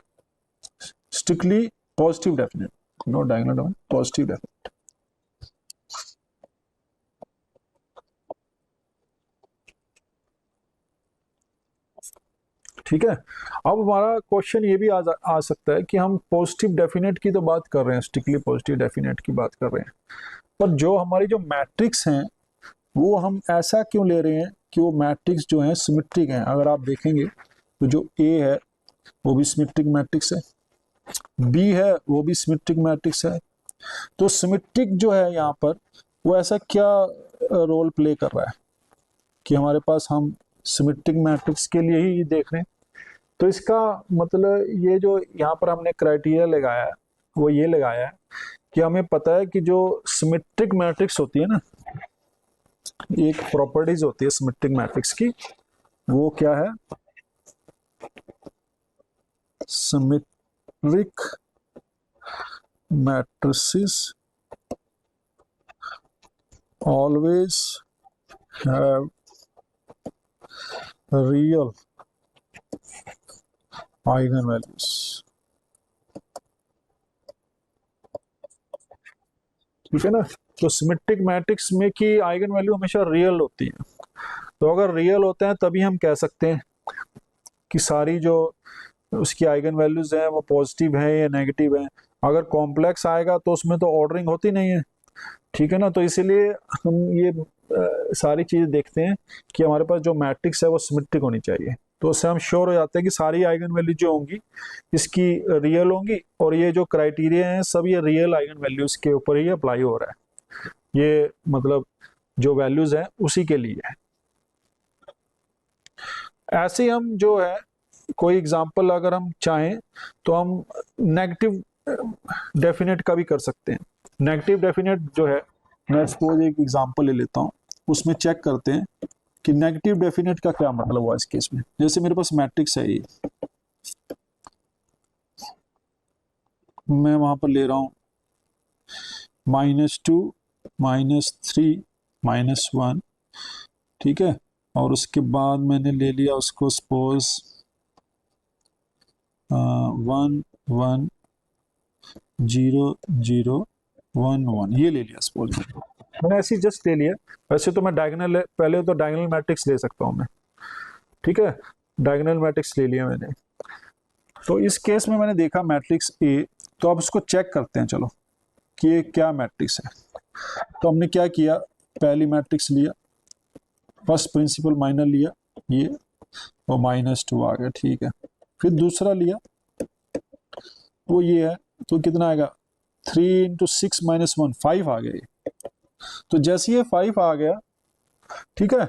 strictly positive definite, not diagonal dominant, positive definite. ठीक है, अब हमारा क्वेश्चन ये भी आ सकता है कि हम पॉजिटिव डेफिनेट की तो बात कर रहे हैं, स्ट्रिक्टली पॉजिटिव डेफिनेट की बात कर रहे हैं, पर जो हमारी जो मैट्रिक्स हैं वो हम ऐसा क्यों ले रहे हैं कि वो मैट्रिक्स जो है सिमेट्रिक हैं। अगर आप देखेंगे तो जो ए है वो भी सिमेट्रिक मैट्रिक्स है, बी है वो भी सिमेट्रिक मैट्रिक्स है। तो सिमेट्रिक जो है यहाँ पर वो ऐसा क्या रोल प्ले कर रहा है कि हमारे पास हम सिमेट्रिक मैट्रिक्स के लिए ही देख रहे हैं। तो इसका मतलब ये जो यहाँ पर हमने क्राइटेरिया लगाया है वो ये लगाया है कि हमें पता है कि जो सिमेट्रिक मैट्रिक्स होती है ना, एक प्रॉपर्टीज होती है सिमेट्रिक मैट्रिक्स की, वो क्या है, symmetric matrices always have real eigen values, ठीक है ना। तो सिमेट्रिक मैट्रिक्स में की आइगन वैल्यू हमेशा रियल होती है। तो अगर रियल होते हैं तभी हम कह सकते हैं कि सारी जो उसकी आइगन वैल्यूज हैं वो पॉजिटिव है या नेगेटिव है। अगर कॉम्प्लेक्स आएगा तो उसमें तो ऑर्डरिंग होती नहीं है, ठीक है ना। तो इसीलिए हम ये सारी चीज़ देखते हैं कि हमारे पास जो मैट्रिक्स है वो सिमेट्रिक होनी चाहिए, तो उससे हम श्योर हो जाते हैं कि सारी आइगन वैल्यू जो होंगी इसकी रियल होंगी, और ये जो क्राइटेरिया हैं सब ये रियल आइगन वैल्यूज के ऊपर ही अप्लाई हो रहा है, ये मतलब जो वैल्यूज हैं उसी के लिए है। ऐसे ही हम जो है कोई एग्जांपल अगर हम चाहें तो हम नेगेटिव डेफिनेट का भी कर सकते हैं। नेगेटिव डेफिनेट जो है, मैं सपोज एक एग्जांपल ले लेता हूँ, उसमें चेक करते हैं कि नेगेटिव डेफिनेट का क्या मतलब हुआ इस केस में। जैसे मेरे पास मैट्रिक्स है ये, मैं वहां पर ले रहा हूँ -2 -3 -1, ठीक है। और उसके बाद मैंने ले लिया उसको सपोज 1 1 0 0 1 1, ये ले लिया सपोज मैंने, ऐसे ही जस्ट ले लिया। वैसे तो मैं डायगोनल, पहले तो डायगोनल मैट्रिक्स ले सकता हूँ मैं, ठीक है। डायगोनल मैट्रिक्स ले लिया मैंने। तो इस केस में मैंने देखा मैट्रिक्स ए, तो अब उसको चेक करते हैं चलो कि ये क्या मैट्रिक्स है। तो हमने क्या किया, पहली मैट्रिक्स लिया, फर्स्ट प्रिंसिपल माइनर लिया ये, और -2 आ गया, ठीक है। फिर दूसरा लिया, वो ये है, तो कितना आएगा 3 × 6 - 1, 5 आ गया ये। तो जैसे ये 5 आ गया, ठीक है,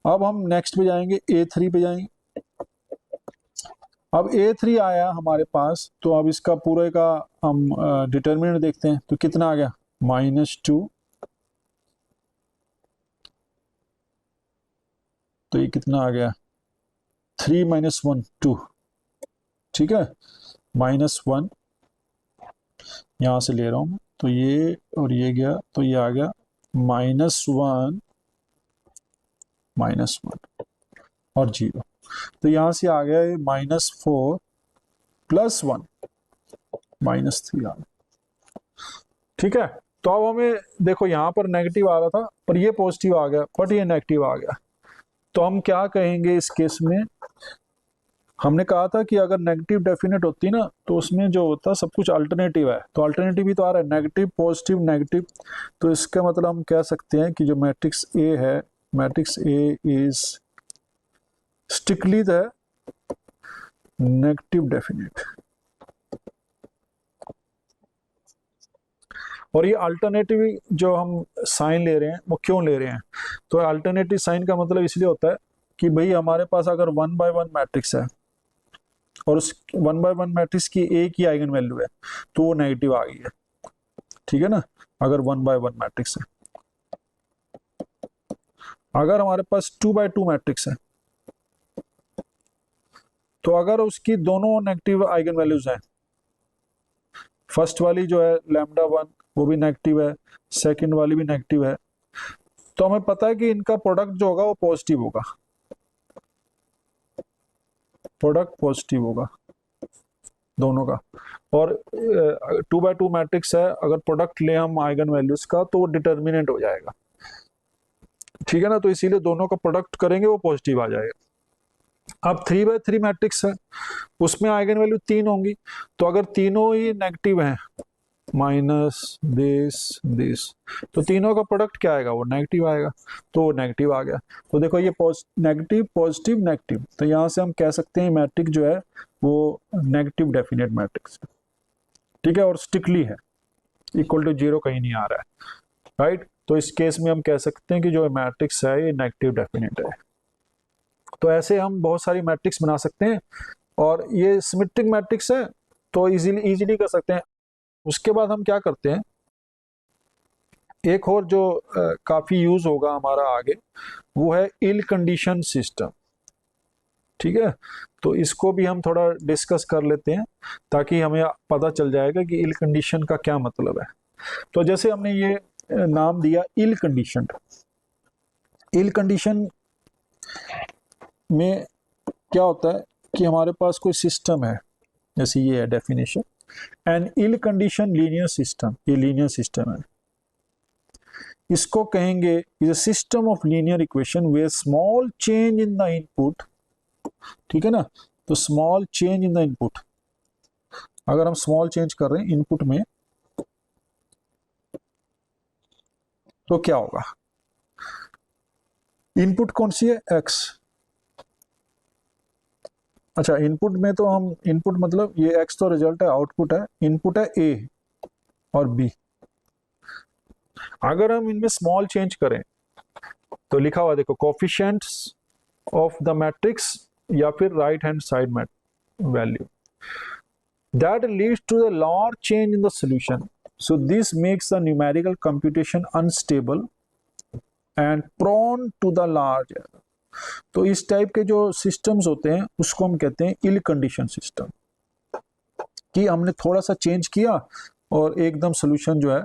अब हम नेक्स्ट पे जाएंगे, A3 पे जाएंगे। अब A3 आया हमारे पास, तो अब इसका पूरे का हम डिटर्मिनेंट देखते हैं, तो कितना आ गया -2, तो ये कितना आ गया 3 - 1 2, ठीक है, -1 यहाँ से ले रहा हूँ, तो ये और ये गया, तो ये आ गया -1 -1 और 0। तो यहाँ से आ गया ये -4 + 1 -3 आ गया, ठीक है। तो अब हमें देखो यहाँ पर नेगेटिव आ रहा था, पर ये पॉजिटिव आ गया, बट ये नेगेटिव आ गया। तो हम क्या कहेंगे इस केस में, हमने कहा था कि अगर नेगेटिव डेफिनेट होती ना, तो उसमें जो होता सब कुछ अल्टरनेटिव है, तो अल्टरनेटिव भी तो आ रहा है, नेगेटिव पॉजिटिव नेगेटिव। तो इसका मतलब हम कह सकते हैं कि जो मैट्रिक्स ए है, matrix A is strictly the negative definite. और ये अल्टरनेटिव जो हम साइन ले रहे हैं, वो क्यों ले रहे हैं, तो अल्टरनेटिव साइन का मतलब इसलिए होता है कि भाई हमारे पास अगर 1/1 मैट्रिक्स है, और उस 1/1 मैट्रिक्स की एक ही आइगन वैल्यू है, तो वो नेगेटिव आ गई है, ठीक है ना। अगर 1/1 मैट्रिक्स है, अगर हमारे पास 2/2 मैट्रिक्स है, तो अगर उसकी दोनों नेगेटिव आइगन वैल्यूज हैं, फर्स्ट वाली जो है λ1 वो भी नेगेटिव है, सेकंड वाली भी नेगेटिव है, तो हमें पता है कि इनका प्रोडक्ट जो होगा वो पॉजिटिव होगा, प्रोडक्ट पॉजिटिव होगा दोनों का। और 2/2 मैट्रिक्स है, अगर प्रोडक्ट ले हम आइगन वैल्यूज का, तो वो डिटर्मिनेंट हो जाएगा, ठीक है ना। तो इसीलिए दोनों का प्रोडक्ट करेंगे वो पॉजिटिव आ जाएगा। अब 3/3 मैट्रिक्स है, उसमें आइगन वैल्यू 3 होंगी, तो अगर तीनों ही नेगेटिव हैं, माइनस दिस, तो तीनों का प्रोडक्ट क्या आएगा, वो नेगेटिव आएगा, तो वो नेगेटिव आ गया। तो देखो ये नेगेटिव पॉजिटिव नेगेटिव, तो यहाँ से हम कह सकते हैं मैट्रिक्स जो है वो नेगेटिव डेफिनेट मैट्रिक्स, ठीक है, और स्ट्रिक्टली है, इक्वल टू 0 कहीं नहीं आ रहा है, राइट। तो इस केस में हम कह सकते हैं कि जो मैट्रिक्स है ये नेगेटिव डेफिनेट है। तो ऐसे हम बहुत सारी मैट्रिक्स बना सकते हैं, और ये सिमेट्रिक मैट्रिक्स है, तो इजीली कर सकते हैं। उसके बाद हम क्या करते हैं, एक और जो काफी यूज होगा हमारा आगे, वो है इल कंडीशन सिस्टम, ठीक है। तो इसको भी हम थोड़ा डिस्कस कर लेते हैं, ताकि हमें पता चल जाएगा कि इल कंडीशन का क्या मतलब है। तो जैसे हमने ये नाम दिया इल कंडीशन, इल कंडीशन में क्या होता है कि हमारे पास कोई सिस्टम है, जैसे ये है definition, an ill condition linear system, ये लीनियर सिस्टम है, इसको कहेंगे is a system of linear equation where small change in the input, ठीक है ना। तो small change in the input, अगर हम स्मॉल चेंज कर रहे हैं इनपुट में, तो क्या होगा, इनपुट कौन सी है, x। अच्छा, इनपुट में तो हम, इनपुट मतलब ये x तो रिजल्ट है, आउटपुट है, इनपुट है a और b। अगर हम इनमें स्मॉल चेंज करें, तो लिखा हुआ देखो कोफिशिएंट्स ऑफ द मैट्रिक्स, या फिर right hand side value that leads to the large change in the solution. So this makes the numerical computation unstable and prone to the large error. तो इस टाइप के जो सिस्टम्स होते हैं उसको हम कहते हैं इल कंडीशन सिस्टम, कि हमने थोड़ा सा चेंज किया और एकदम सोल्यूशन जो है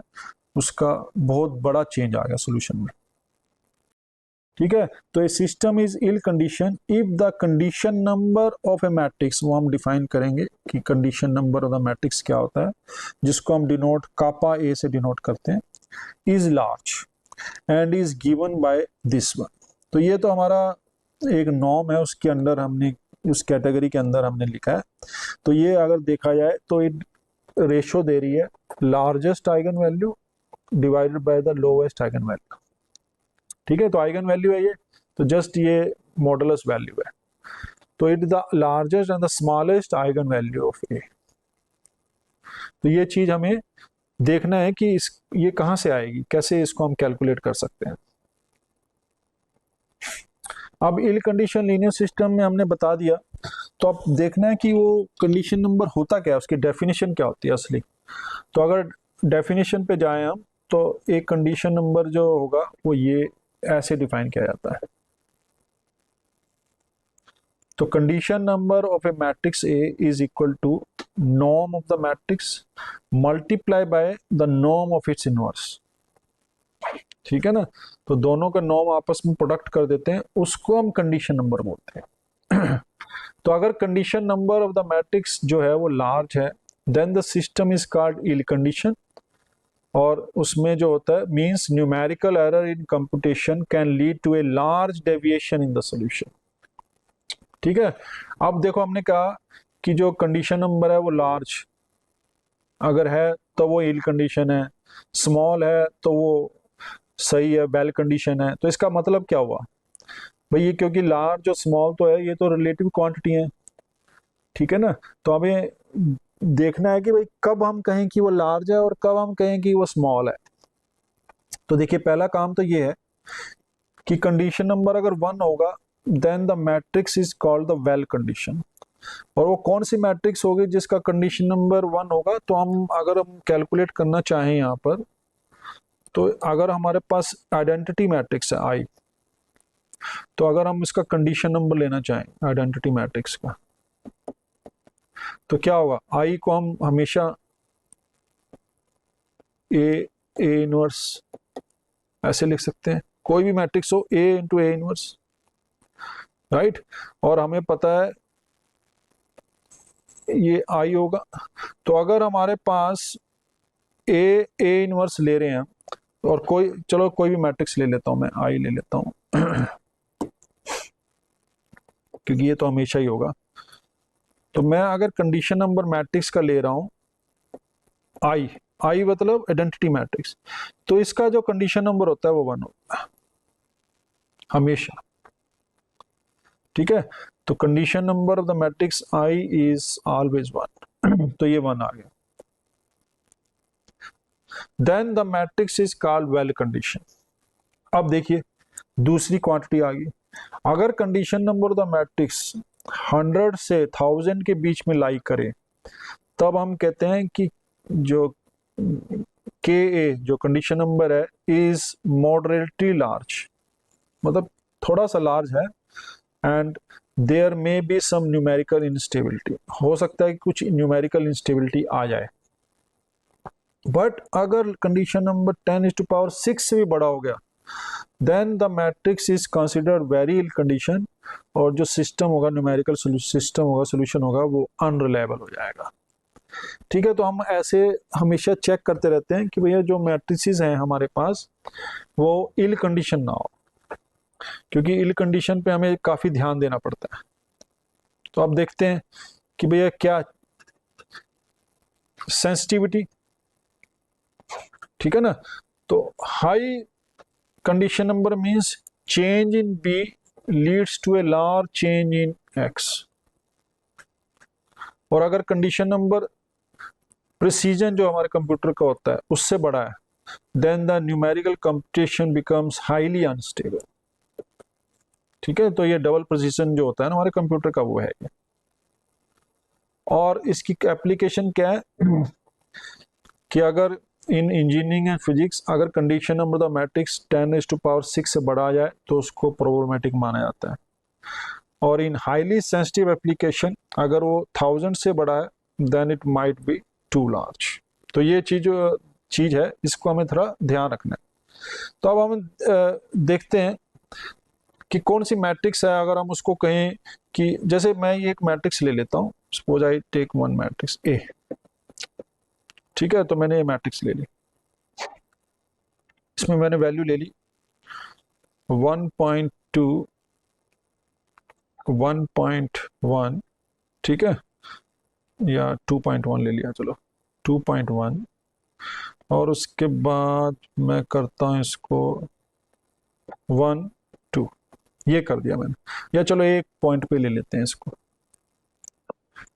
उसका बहुत बड़ा चेंज आ गया सोल्यूशन में। ठीक है, तो a system is ill condition if the condition number of a matrix, वो हम डिफाइन करेंगे कि condition number of the matrix क्या होता है, जिसको हम डिनोट कापा ए से डिनोट करते हैं, is large and is given by this one. तो ये तो हमारा एक नॉर्म है, उसके अंदर हमने उस कैटेगरी के अंदर हमने लिखा है। तो ये अगर देखा जाए तो एक रेशो दे रही है largest eigen value divided by the lowest eigen value. ठीक है, तो आइगन वैल्यू है ये, तो जस्ट ये मॉडुलस वैल्यू है, तो it the largest and the smallest eigen value of A. तो ये चीज हमें देखना है कि ये कहां से आएगी, कैसे इसको हम कैलकुलेट कर सकते हैं। अब इल कंडीशन लीनियर सिस्टम में हमने बता दिया, तो अब देखना है कि वो कंडीशन नंबर होता क्या है, उसकी डेफिनेशन क्या होती है असली। तो अगर डेफिनेशन पे जाएं हम, तो एक कंडीशन नंबर जो होगा वो ये ऐसे डिफाइन किया जाता है। तो condition number of a matrix A is equal to norm of the matrix multiply by the norm of its inverse. ठीक है ना, तो दोनों का नॉर्म आपस में प्रोडक्ट कर देते हैं, उसको हम कंडीशन नंबर बोलते हैं। तो अगर condition number of the matrix जो है वो लार्ज है, then the system is called ill condition, और उसमें जो होता है means numerical error in computation can lead to a large deviation in the solution. ठीक है, अब देखो हमने कहा कि जो कंडीशन नंबर है वो लार्ज अगर है तो वो इल कंडीशन है, स्मॉल है तो वो सही है, वेल कंडीशन है। तो इसका मतलब क्या हुआ भाई, ये क्योंकि लार्ज और स्मॉल तो है, ये तो रिलेटिव क्वांटिटी है। ठीक है ना, तो हमें देखना है कि भाई कब हम कहें कि वो लार्ज है और कब हम कहें कि वो स्मॉल है। तो देखिए पहला काम तो ये है कि कंडीशन नंबर अगर 1 होगा then the matrix is called the well condition. और वो कौन सी मैट्रिक्स होगी जिसका कंडीशन नंबर 1 होगा, तो हम अगर हम कैलकुलेट करना चाहें यहाँ पर, तो अगर हमारे पास आइडेंटिटी मैट्रिक्स है आई, तो अगर हम इसका कंडीशन नंबर लेना चाहें आइडेंटिटी मैट्रिक्स का, तो क्या होगा, आई को हम हमेशा ए इनवर्स ऐसे लिख सकते हैं, कोई भी मैट्रिक्स हो ए इंटू ए इनवर्स, राइट। और हमें पता है ये आई होगा, तो अगर हमारे पास ए इनवर्स ले रहे हैं और कोई, चलो कोई भी मैट्रिक्स ले लेता हूं मैं, आई ले लेता हूं क्योंकि ये तो हमेशा ही होगा। तो मैं अगर कंडीशन नंबर मैट्रिक्स का ले रहा हूं आई मतलब आइडेंटिटी मैट्रिक्स, तो इसका जो कंडीशन नंबर होता है वो 1 होता है हमेशा। ठीक है, तो condition number of the matrix I is always 1 तो ये 1 आ गया। Then the matrix is called well condition. अब देखिए दूसरी क्वांटिटी आ गई, अगर condition number of the matrix 100 से 1000 के बीच में लाई करे, तब हम कहते हैं कि जो के ए जो कंडीशन नंबर है इज मॉडरेटली लार्ज, मतलब थोड़ा सा लार्ज है, and there may be some numerical instability, हो सकता है कि कुछ न्यूमेरिकल इंस्टेबिलिटी आ जाए। बट अगर कंडीशन नंबर 10⁶ से भी बड़ा हो गया, then the matrix is considered very ill condition, और जो सिस्टम होगा न्यूमेरिकल सिस्टम होगा, सोल्यूशन होगा, वो अनरिलायबल हो जाएगा। ठीक है, तो हम ऐसे हमेशा चेक करते रहते हैं कि भैया जो मैट्रिसेस हैं हमारे पास वो इल कंडीशन ना हो, क्योंकि इल कंडीशन पे हमें काफी ध्यान देना पड़ता है। तो आप देखते हैं कि भैया क्या सेंसिटिविटी, ठीक है ना, तो high condition number means change in b leads to a large change in x, और अगर कंडीशन नंबर प्रिसीजन जो हमारे कंप्यूटर का होता है उससे बड़ा है, then the numerical computation becomes highly unstable. ठीक है, तो ये डबल प्रिसीजन जो होता है ना हमारे कंप्यूटर का, वो है ये। और इसकी एप्लीकेशन क्या है कि अगर इन इंजीनियरिंग एंड फिजिक्स अगर कंडीशन नंबर द मैट्रिक्स 10⁶ से बढ़ा आ जाए तो उसको प्रोब्लेमेटिक माना जाता है। और इन हाईली सेंसिटिव एप्लीकेशन अगर वो 1000 से बड़ा है then it might be too large. तो ये चीज है, इसको हमें थोड़ा ध्यान रखना है। तो अब हम देखते हैं कि कौन सी मैट्रिक्स है। अगर हम उसको कहें कि जैसे मैं ये एक मैट्रिक्स ले लेता हूँ, suppose I take one matrix A, ठीक है। तो मैंने ये मैट्रिक्स ले ली, इसमें मैंने वैल्यू ले ली 1.2 1.1, ठीक है, या 2.1 ले लिया, चलो 2.1, और उसके बाद मैं करता हूँ इसको 1 2, ये कर दिया मैंने, या चलो एक पॉइंट पे ले लेते हैं इसको,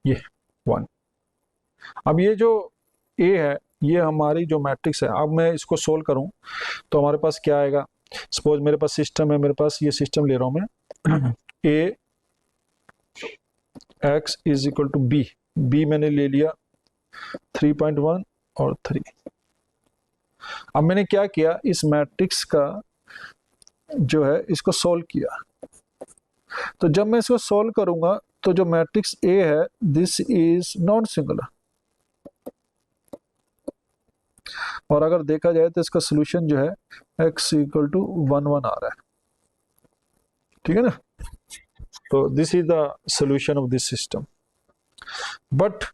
ये 1। अब ये जो ए है, ये हमारी जो मैट्रिक्स है। अब मैं इसको सोल्व करूं तो हमारे पास क्या आएगा। सपोज मेरे पास सिस्टम है, मेरे पास ये सिस्टम ले रहा हूं मैं, A x is equal to b, b मैंने ले लिया 3.1 और 3। अब मैंने क्या किया, इस मैट्रिक्स का जो है इसको सोल्व किया। तो जब मैं इसको सोल्व करूंगा तो जो मैट्रिक्स ए है, दिस इज नॉन सिंगुलर, और अगर देखा जाए तो इसका सोल्यूशन जो है x इक्वल टू 1 1 आ रहा है, ठीक है ना। तो this is the solution of this system. But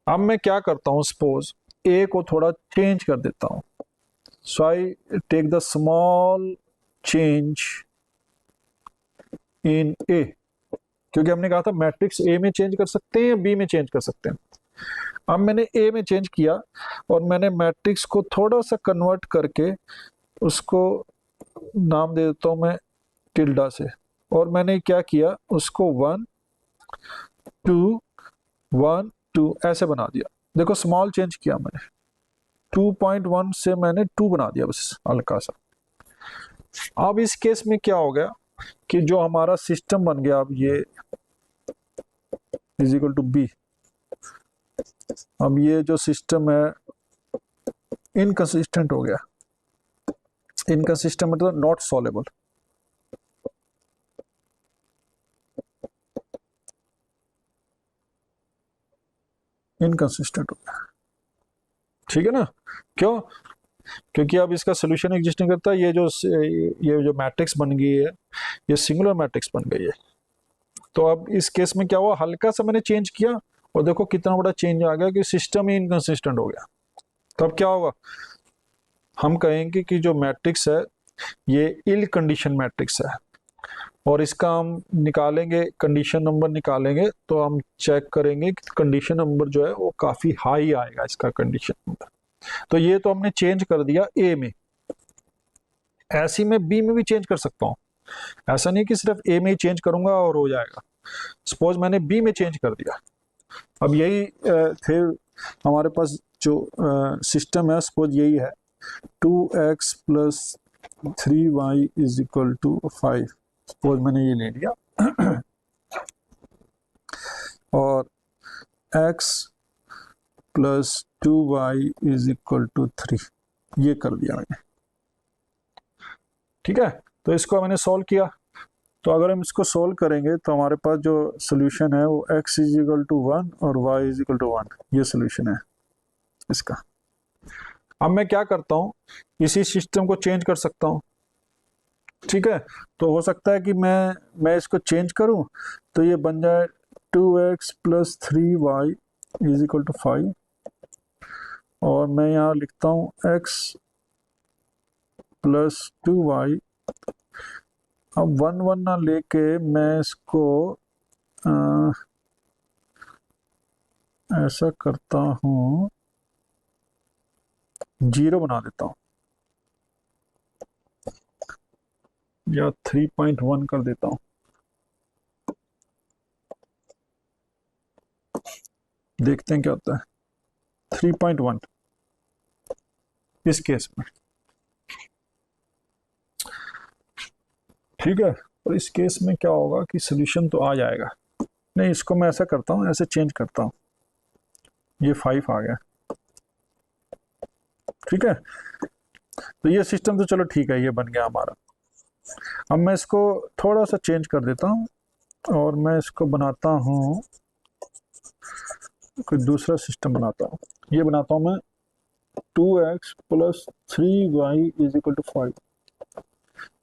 अब मैं क्या करता हूं, सपोज a को थोड़ा चेंज कर देता हूं। So I take the small change in a, क्योंकि हमने कहा था मैट्रिक्स a में चेंज कर सकते हैं या b में चेंज कर सकते हैं। अब मैंने ए में चेंज किया और मैंने मैट्रिक्स को थोड़ा सा कन्वर्ट करके उसको नाम दे देता हूं मैं टिल्डा से, और मैंने क्या किया, उसको 1 2 1 2 ऐसे बना दिया। देखो स्मॉल चेंज किया मैंने, 2.1 से मैंने 2 बना दिया, बस हल्का सा। अब इस केस में क्या हो गया कि जो हमारा सिस्टम बन गया, अब ये इज इक्वल टू बी, अब ये जो सिस्टम है इनकंसिस्टेंट हो गया। इनकंसिस्टेंट मतलब नॉट सॉल्वेबल। इनकंसिस्टेंट हो गया, ठीक है ना। क्यों? क्योंकि अब इसका सोल्यूशन एग्जिस्ट नहीं करता। ये जो मैट्रिक्स बन गई है, ये सिंगुलर मैट्रिक्स बन गई है। तो अब इस केस में क्या हुआ, हल्का सा मैंने चेंज किया और देखो कितना बड़ा चेंज आ गया कि सिस्टम ही इनकंसिस्टेंट हो गया। तो अब क्या होगा, हम कहेंगे कि जो मैट्रिक्स है ये इल कंडीशन मैट्रिक्स है, और इसका हम निकालेंगे, कंडीशन नंबर निकालेंगे तो हम चेक करेंगे कि कंडीशन नंबर जो है वो काफी हाई आएगा इसका कंडीशन नंबर। तो ये तो हमने चेंज कर दिया ए में, ऐसी मैं बी में भी चेंज कर सकता हूँ। ऐसा नहीं कि सिर्फ ए में ही चेंज करूंगा और हो जाएगा। सपोज मैंने बी में चेंज कर दिया। अब यही फिर हमारे पास जो सिस्टम है, सपोज यही है 2x plus 3y is equal to 5। Suppose मैंने ये ले लिया और x plus 2y is equal to 3, ये कर दिया मैंने, ठीक है। तो इसको मैंने सॉल्व किया। तो अगर हम इसको सोल्व करेंगे तो हमारे पास जो सोल्यूशन है वो x इज इक्वल टू 1 और y इज इक्वल टू 1, ये सोल्यूशन है इसका। अब मैं क्या करता हूँ, इसी सिस्टम को चेंज कर सकता हूँ, ठीक है। तो हो सकता है कि मैं इसको चेंज करूँ तो ये बन जाए 2x plus 3y is equal to 5, और मैं यहाँ लिखता हूँ x प्लस 2y। अब 1 1 ना लेके मैं इसको ऐसा करता हूँ, 0 बना देता हूँ या 3.1 कर देता हूँ। देखते हैं क्या होता है। 3.1 इस केस में, ठीक है। और इस केस में क्या होगा कि सोल्यूशन तो आ जाएगा। नहीं, इसको मैं ऐसा करता हूँ, ऐसे चेंज करता हूँ, ये 5 आ गया, ठीक है। तो ये सिस्टम तो चलो ठीक है, ये बन गया हमारा। अब मैं इसको थोड़ा सा चेंज कर देता हूँ और मैं इसको बनाता हूँ कोई दूसरा सिस्टम बनाता हूँ। ये बनाता हूँ मैं 2x plus 3y is equal to 5,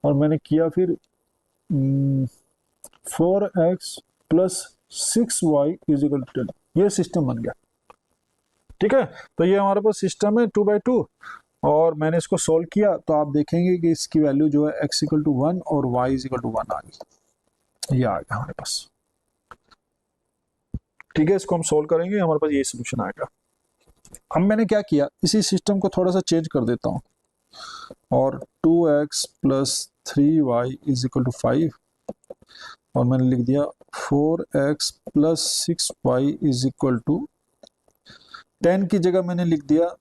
और मैंने किया फिर 4x plus 6y is equal to 10। ये सिस्टम बन गया। ठीक है, तो ये हमारे पास सिस्टम है 2/2, और मैंने इसको सोल्व किया तो आप देखेंगे कि इसकी वैल्यू जो है x इक्वल टू 1 और y इज इक्वल टू 1 आ गई। ये आ गया हमारे पास। ठीक है, इसको हम सोल्व करेंगे, हमारे पास ये सोल्यूशन आएगा। अब मैंने क्या किया, इसी सिस्टम को थोड़ा सा चेंज कर देता हूँ, और 2x plus 3y is equal to 5, और मैंने लिख दिया 4x plus 6y is equal to 10 की जगह मैंने लिख दिया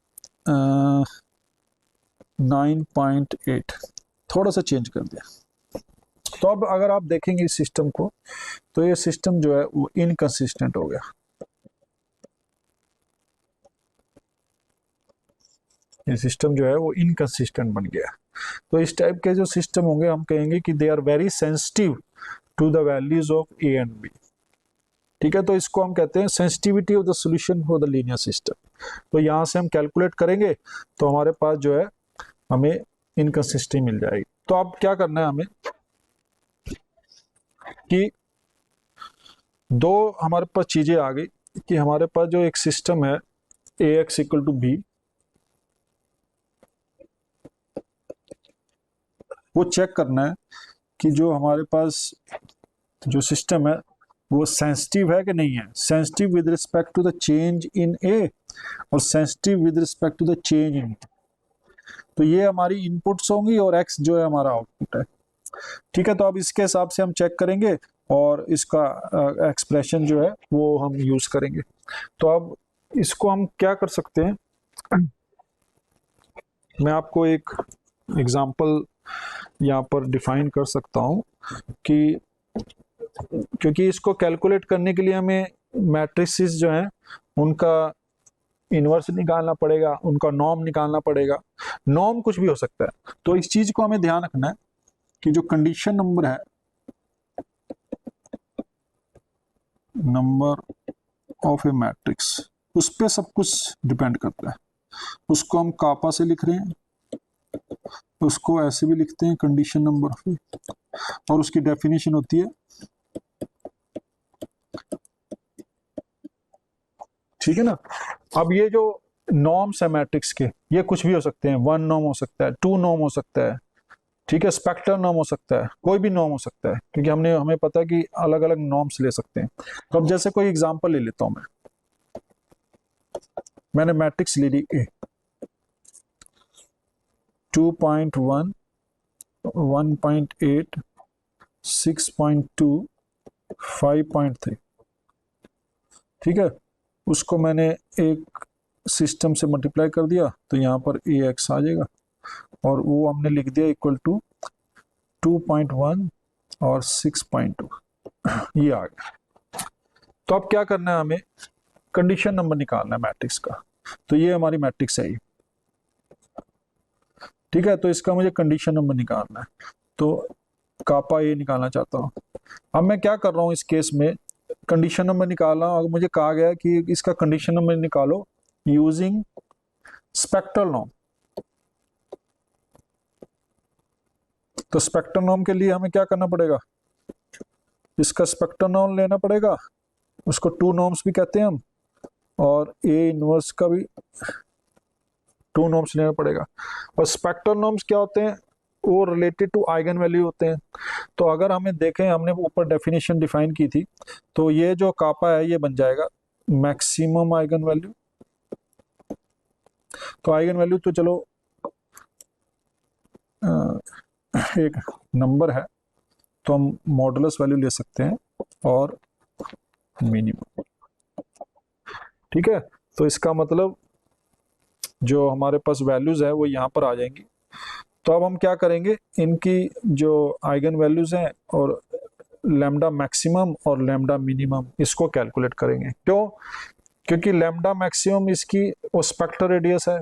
9.8, थोड़ा सा चेंज कर दिया। तो अब अगर आप देखेंगे इस सिस्टम को, तो ये सिस्टम जो है वो इनकंसिस्टेंट हो गया। ये सिस्टम जो है वो इनकंसिस्टेंट बन गया। तो इस टाइप के जो सिस्टम होंगे हम कहेंगे कि they are very sensitive to the values of a and b. ठीक है, तो इसको हम कहते हैं sensitivity of the solution for the linear system. तो यहाँ से हम कैलकुलेट करेंगे तो हमारे पास जो है हमें इनकंसिस्टेंसी मिल जाएगी। तो अब क्या करना है हमें कि दो हमारे पास चीजें आ गई कि हमारे पास जो एक सिस्टम है A x equal to B, वो चेक करना है कि जो हमारे पास जो सिस्टम है वो सेंसिटिव है कि नहीं है। Sensitive with respect to the change in A और sensitive with respect to the change in. तो ये हमारी इनपुट्स होंगी और एक्स जो है हमारा आउटपुट है। ठीक है, तो अब इसके हिसाब से हम चेक करेंगे और इसका एक्सप्रेशन जो है वो हम यूज करेंगे। तो अब इसको हम क्या कर सकते हैं, मैं आपको एक एग्जांपल यहाँ पर डिफाइन कर सकता हूँ कि क्योंकि इसको कैलकुलेट करने के लिए हमें मैट्रिसेस जो हैं उनका इन्वर्स निकालना पड़ेगा, उनका नॉर्म निकालना पड़ेगा। नॉर्म कुछ भी हो सकता है, तो इस चीज को हमें ध्यान रखना है कि जो कंडीशन नंबर है, नंबर ऑफ ए मैट्रिक्स, उस पर सब कुछ डिपेंड करता है। उसको हम कापा से लिख रहे हैं, उसको ऐसे भी लिखते हैं कंडीशन नंबर ऑफ ए, और उसकी डेफिनेशन होती है, ठीक है ना। अब ये जो नॉर्म्स है मैट्रिक्स के, ये कुछ भी हो सकते हैं, 1 नॉर्म हो सकता है, 2 नॉर्म हो सकता है, ठीक है, स्पेक्टर नॉर्म हो सकता है, कोई भी नॉर्म हो सकता है, क्योंकि हमें पता है कि अलग अलग नॉर्म्स ले सकते हैं। तो अब जैसे कोई एग्जांपल ले लेता हूं मैंने मैट्रिक्स ले ली ए 2.1 1.8 6.2 5.3, ठीक है, उसको मैंने एक सिस्टम से मल्टीप्लाई कर दिया तो यहाँ पर ए एक्स आ जाएगा, और वो हमने लिख दिया इक्वल टू 2.1 और 6.2, ये आ गया। तो अब क्या करना है, हमें कंडीशन नंबर निकालना है मैट्रिक्स का। तो ये हमारी मैट्रिक्स है, ठीक है, तो इसका मुझे कंडीशन नंबर निकालना है। तो कापा ये निकालना चाहता हूँ। अब मैं क्या कर रहा हूँ इस केस में, कंडीशन नंबर निकालना, और मुझे कहा गया कि इसका कंडीशन नंबर निकालो यूजिंग स्पेक्ट्रल नॉर्म। तो स्पेक्ट्रल नॉर्म के लिए हमें क्या करना पड़ेगा, इसका स्पेक्ट्रल नॉर्म लेना पड़ेगा, उसको 2 नॉर्म्स भी कहते हैं हम, और ए इनवर्स का भी 2 नॉर्म्स लेना पड़ेगा। और स्पेक्ट्रल नॉर्म्स क्या होते हैं, वो रिलेटेड टू आइगन वैल्यू होते हैं। तो अगर हमें देखें, हमने ऊपर डेफिनेशन डिफाइन की थी, तो ये जो कापा है ये बन जाएगा मैक्सिमम आइगन वैल्यू। तो आइगन वैल्यू तो चलो एक नंबर है, तो हम मॉडुलस वैल्यू ले सकते हैं और मिनिमम, ठीक है। तो इसका मतलब जो हमारे पास वैल्यूज है वो यहाँ पर आ जाएंगी। तो अब हम क्या करेंगे, इनकी जो आइगन वैल्यूज हैं और लैम्डा मैक्सिमम और लैम्डा मिनिमम, इसको कैलकुलेट करेंगे। क्यों, क्योंकि लैम्डा मैक्सिमम इसकी वो स्पेक्ट्रल रेडियस है,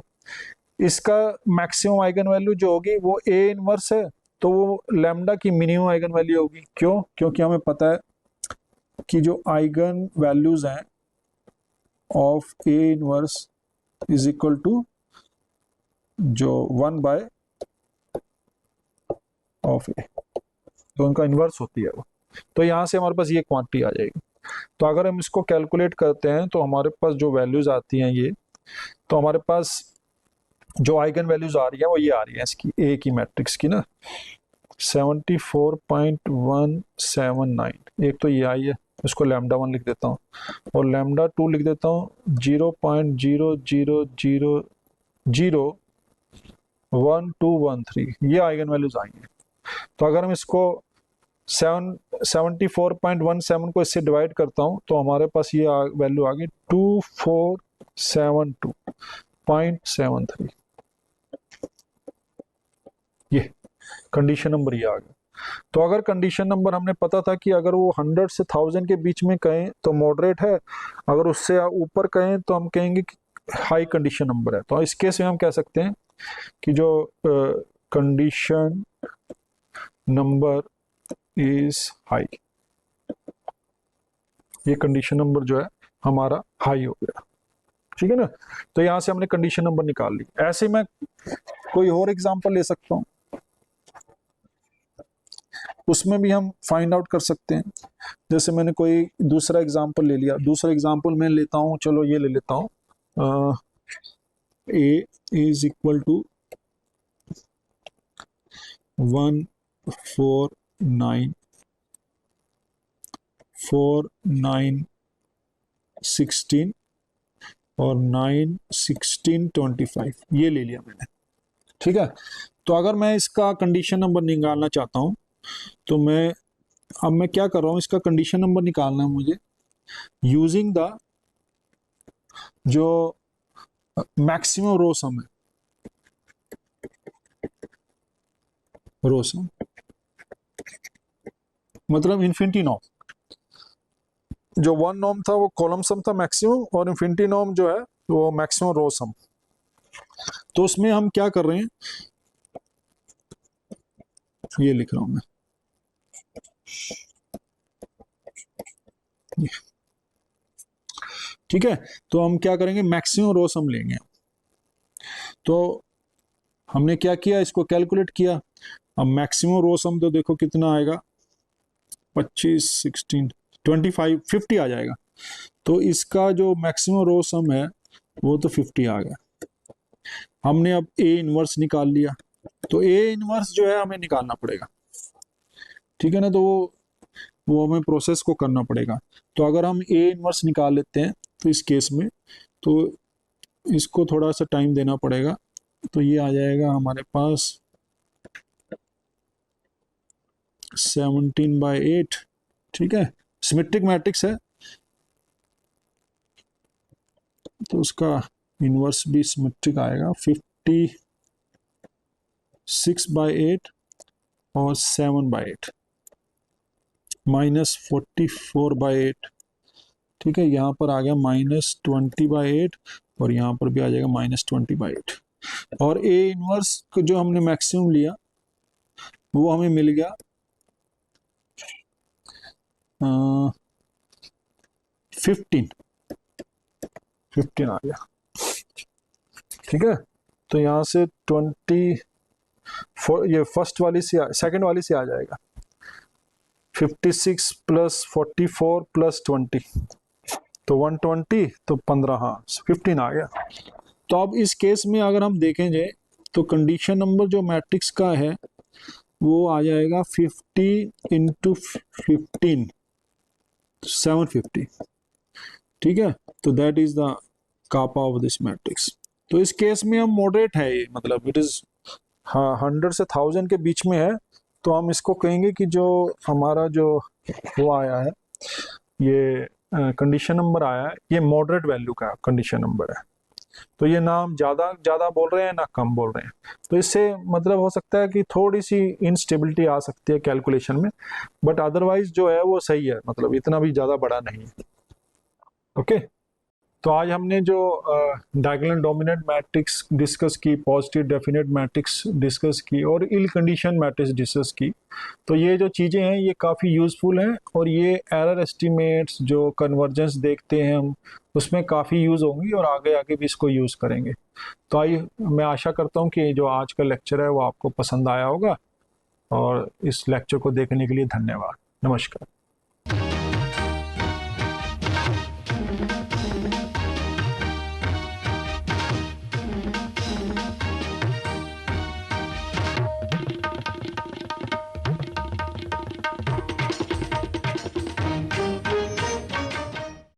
इसका मैक्सिमम आइगन वैल्यू जो होगी वो ए इनवर्स है, तो वो लैम्डा की मिनिमम आइगन वैल्यू होगी। क्यों, क्योंकि हमें पता है कि जो आइगन वैल्यूज हैं of A inverse is equal to जो 1 बाय ऑफ ए, तो उनका इन्वर्स होती है वो। तो यहाँ से हमारे पास ये क्वांटिटी आ जाएगी। तो अगर हम इसको कैलकुलेट करते हैं तो हमारे पास जो वैल्यूज आती हैं ये, तो हमारे पास जो आइगन वैल्यूज आ रही है वो ये आ रही है इसकी ए की मैट्रिक्स की ना, 74.179। एक तो ये आई है, इसको लैम्डा 1 लिख देता हूँ और लैम्डा 2 लिख देता हूँ 0.0001213, ये आइगन वैल्यूज आई हैं। तो अगर हम इसको 74.17 को इससे डिवाइड करता हूँ तो हमारे पास ये वैल्यू आ गई 2472.73। ये कंडीशन नंबर ये आ गया। तो अगर कंडीशन नंबर हमने पता था कि अगर वो 100 से 1000 के बीच में कहें तो मॉडरेट है, अगर उससे ऊपर कहें तो हम कहेंगे कि हाई कंडीशन नंबर है। तो इस केस में हम कह सकते हैं कि जो कंडीशन नंबर इज हाई, ये कंडीशन नंबर जो है हमारा हाई हो गया, ठीक है ना। तो यहां से हमने कंडीशन नंबर निकाल ली। ऐसे मैं कोई और एग्जांपल ले सकता हूं, उसमें भी हम फाइंड आउट कर सकते हैं। जैसे मैंने कोई दूसरा एग्जांपल ले लिया, दूसरा एग्जांपल मैं लेता हूं, चलो ये ले लेता हूं, ए इज इक्वल टू 149 और 91625, ये ले लिया मैंने, ठीक है। तो अगर मैं इसका कंडीशन नंबर निकालना चाहता हूं तो अब मैं क्या कर रहा हूं, इसका कंडीशन नंबर निकालना है मुझे यूजिंग द जो मैक्सिमम रो सम है, रो सम मतलब इन्फिनिटी नॉर्म। जो 1 नॉर्म था वो कॉलम सम था मैक्सिमम, और इन्फिनिटी नॉर्म जो है वो मैक्सिमम रो सम। तो उसमें हम क्या कर रहे हैं, ये लिख रहा हूं मैं, ठीक है। तो हम क्या करेंगे, मैक्सिमम रो सम लेंगे। तो हमने क्या किया, इसको कैलकुलेट किया। अब मैक्सिमम रो सम तो देखो कितना आएगा, 25, 16, 25, 50 आ जाएगा। तो इसका जो मैक्सिमम रो सम है वो तो 50 आ गया। हमने अब ए इनवर्स निकाल लिया, तो ए इनवर्स जो है हमें निकालना पड़ेगा, ठीक है ना। तो वो हमें प्रोसेस को करना पड़ेगा। तो अगर हम ए इनवर्स निकाल लेते हैं तो इस केस में तो इसको थोड़ा सा टाइम देना पड़ेगा। तो ये आ जाएगा हमारे पास 17/8, ठीक है। सिमेट्रिक मैट्रिक्स है तो उसका इनवर्स भी सिमेट्रिक आएगा, 56/8 और 7/8 -44/8, ठीक है। यहाँ पर आ गया -20/8 और यहाँ पर भी आ जाएगा -20/8। और ए इनवर्स जो हमने मैक्सिमम लिया वो हमें मिल गया 15 आ गया, ठीक है। तो यहाँ से 20 ये फर्स्ट वाली से सेकंड वाली से आ जाएगा 56 + 44 + 20, तो 120, तो 15, हाँ 15 आ गया। तो अब इस केस में अगर हम देखेंगे तो कंडीशन नंबर जो मैट्रिक्स का है वो आ जाएगा 50 × 15, 750, ठीक है। तो that is the kappa of this matrix. तो इस केस में हम मॉडरेट है, ये मतलब इट इज 100 से 1000 के बीच में है। तो हम इसको कहेंगे कि जो हमारा जो वो आया है, ये कंडीशन नंबर आया है, ये मॉडरेट वैल्यू का कंडीशन नंबर है। तो ये ना हम ज़्यादा बोल रहे हैं ना कम बोल रहे हैं। तो इससे मतलब हो सकता है कि थोड़ी सी इंस्टेबिलिटी आ सकती है कैलकुलेशन में, बट अदरवाइज जो है वो सही है, मतलब इतना भी ज़्यादा बड़ा नहीं है। ओके। तो आज हमने जो डायगोनल डोमिनेंट मैट्रिक्स डिस्कस की, पॉजिटिव डेफिनेट मैट्रिक्स डिस्कस की और इल कंडीशन मैट्रिक्स डिस्कस की, तो ये जो चीज़ें हैं ये काफ़ी यूज़फुल हैं और ये एरर एस्टिमेट्स जो कन्वर्जेंस देखते हैं हम उसमें काफ़ी यूज़ होंगी और आगे आगे भी इसको यूज़ करेंगे। तो आइए, मैं आशा करता हूँ कि जो आज का लेक्चर है वो आपको पसंद आया होगा और इस लेक्चर को देखने के लिए धन्यवाद। नमस्कार।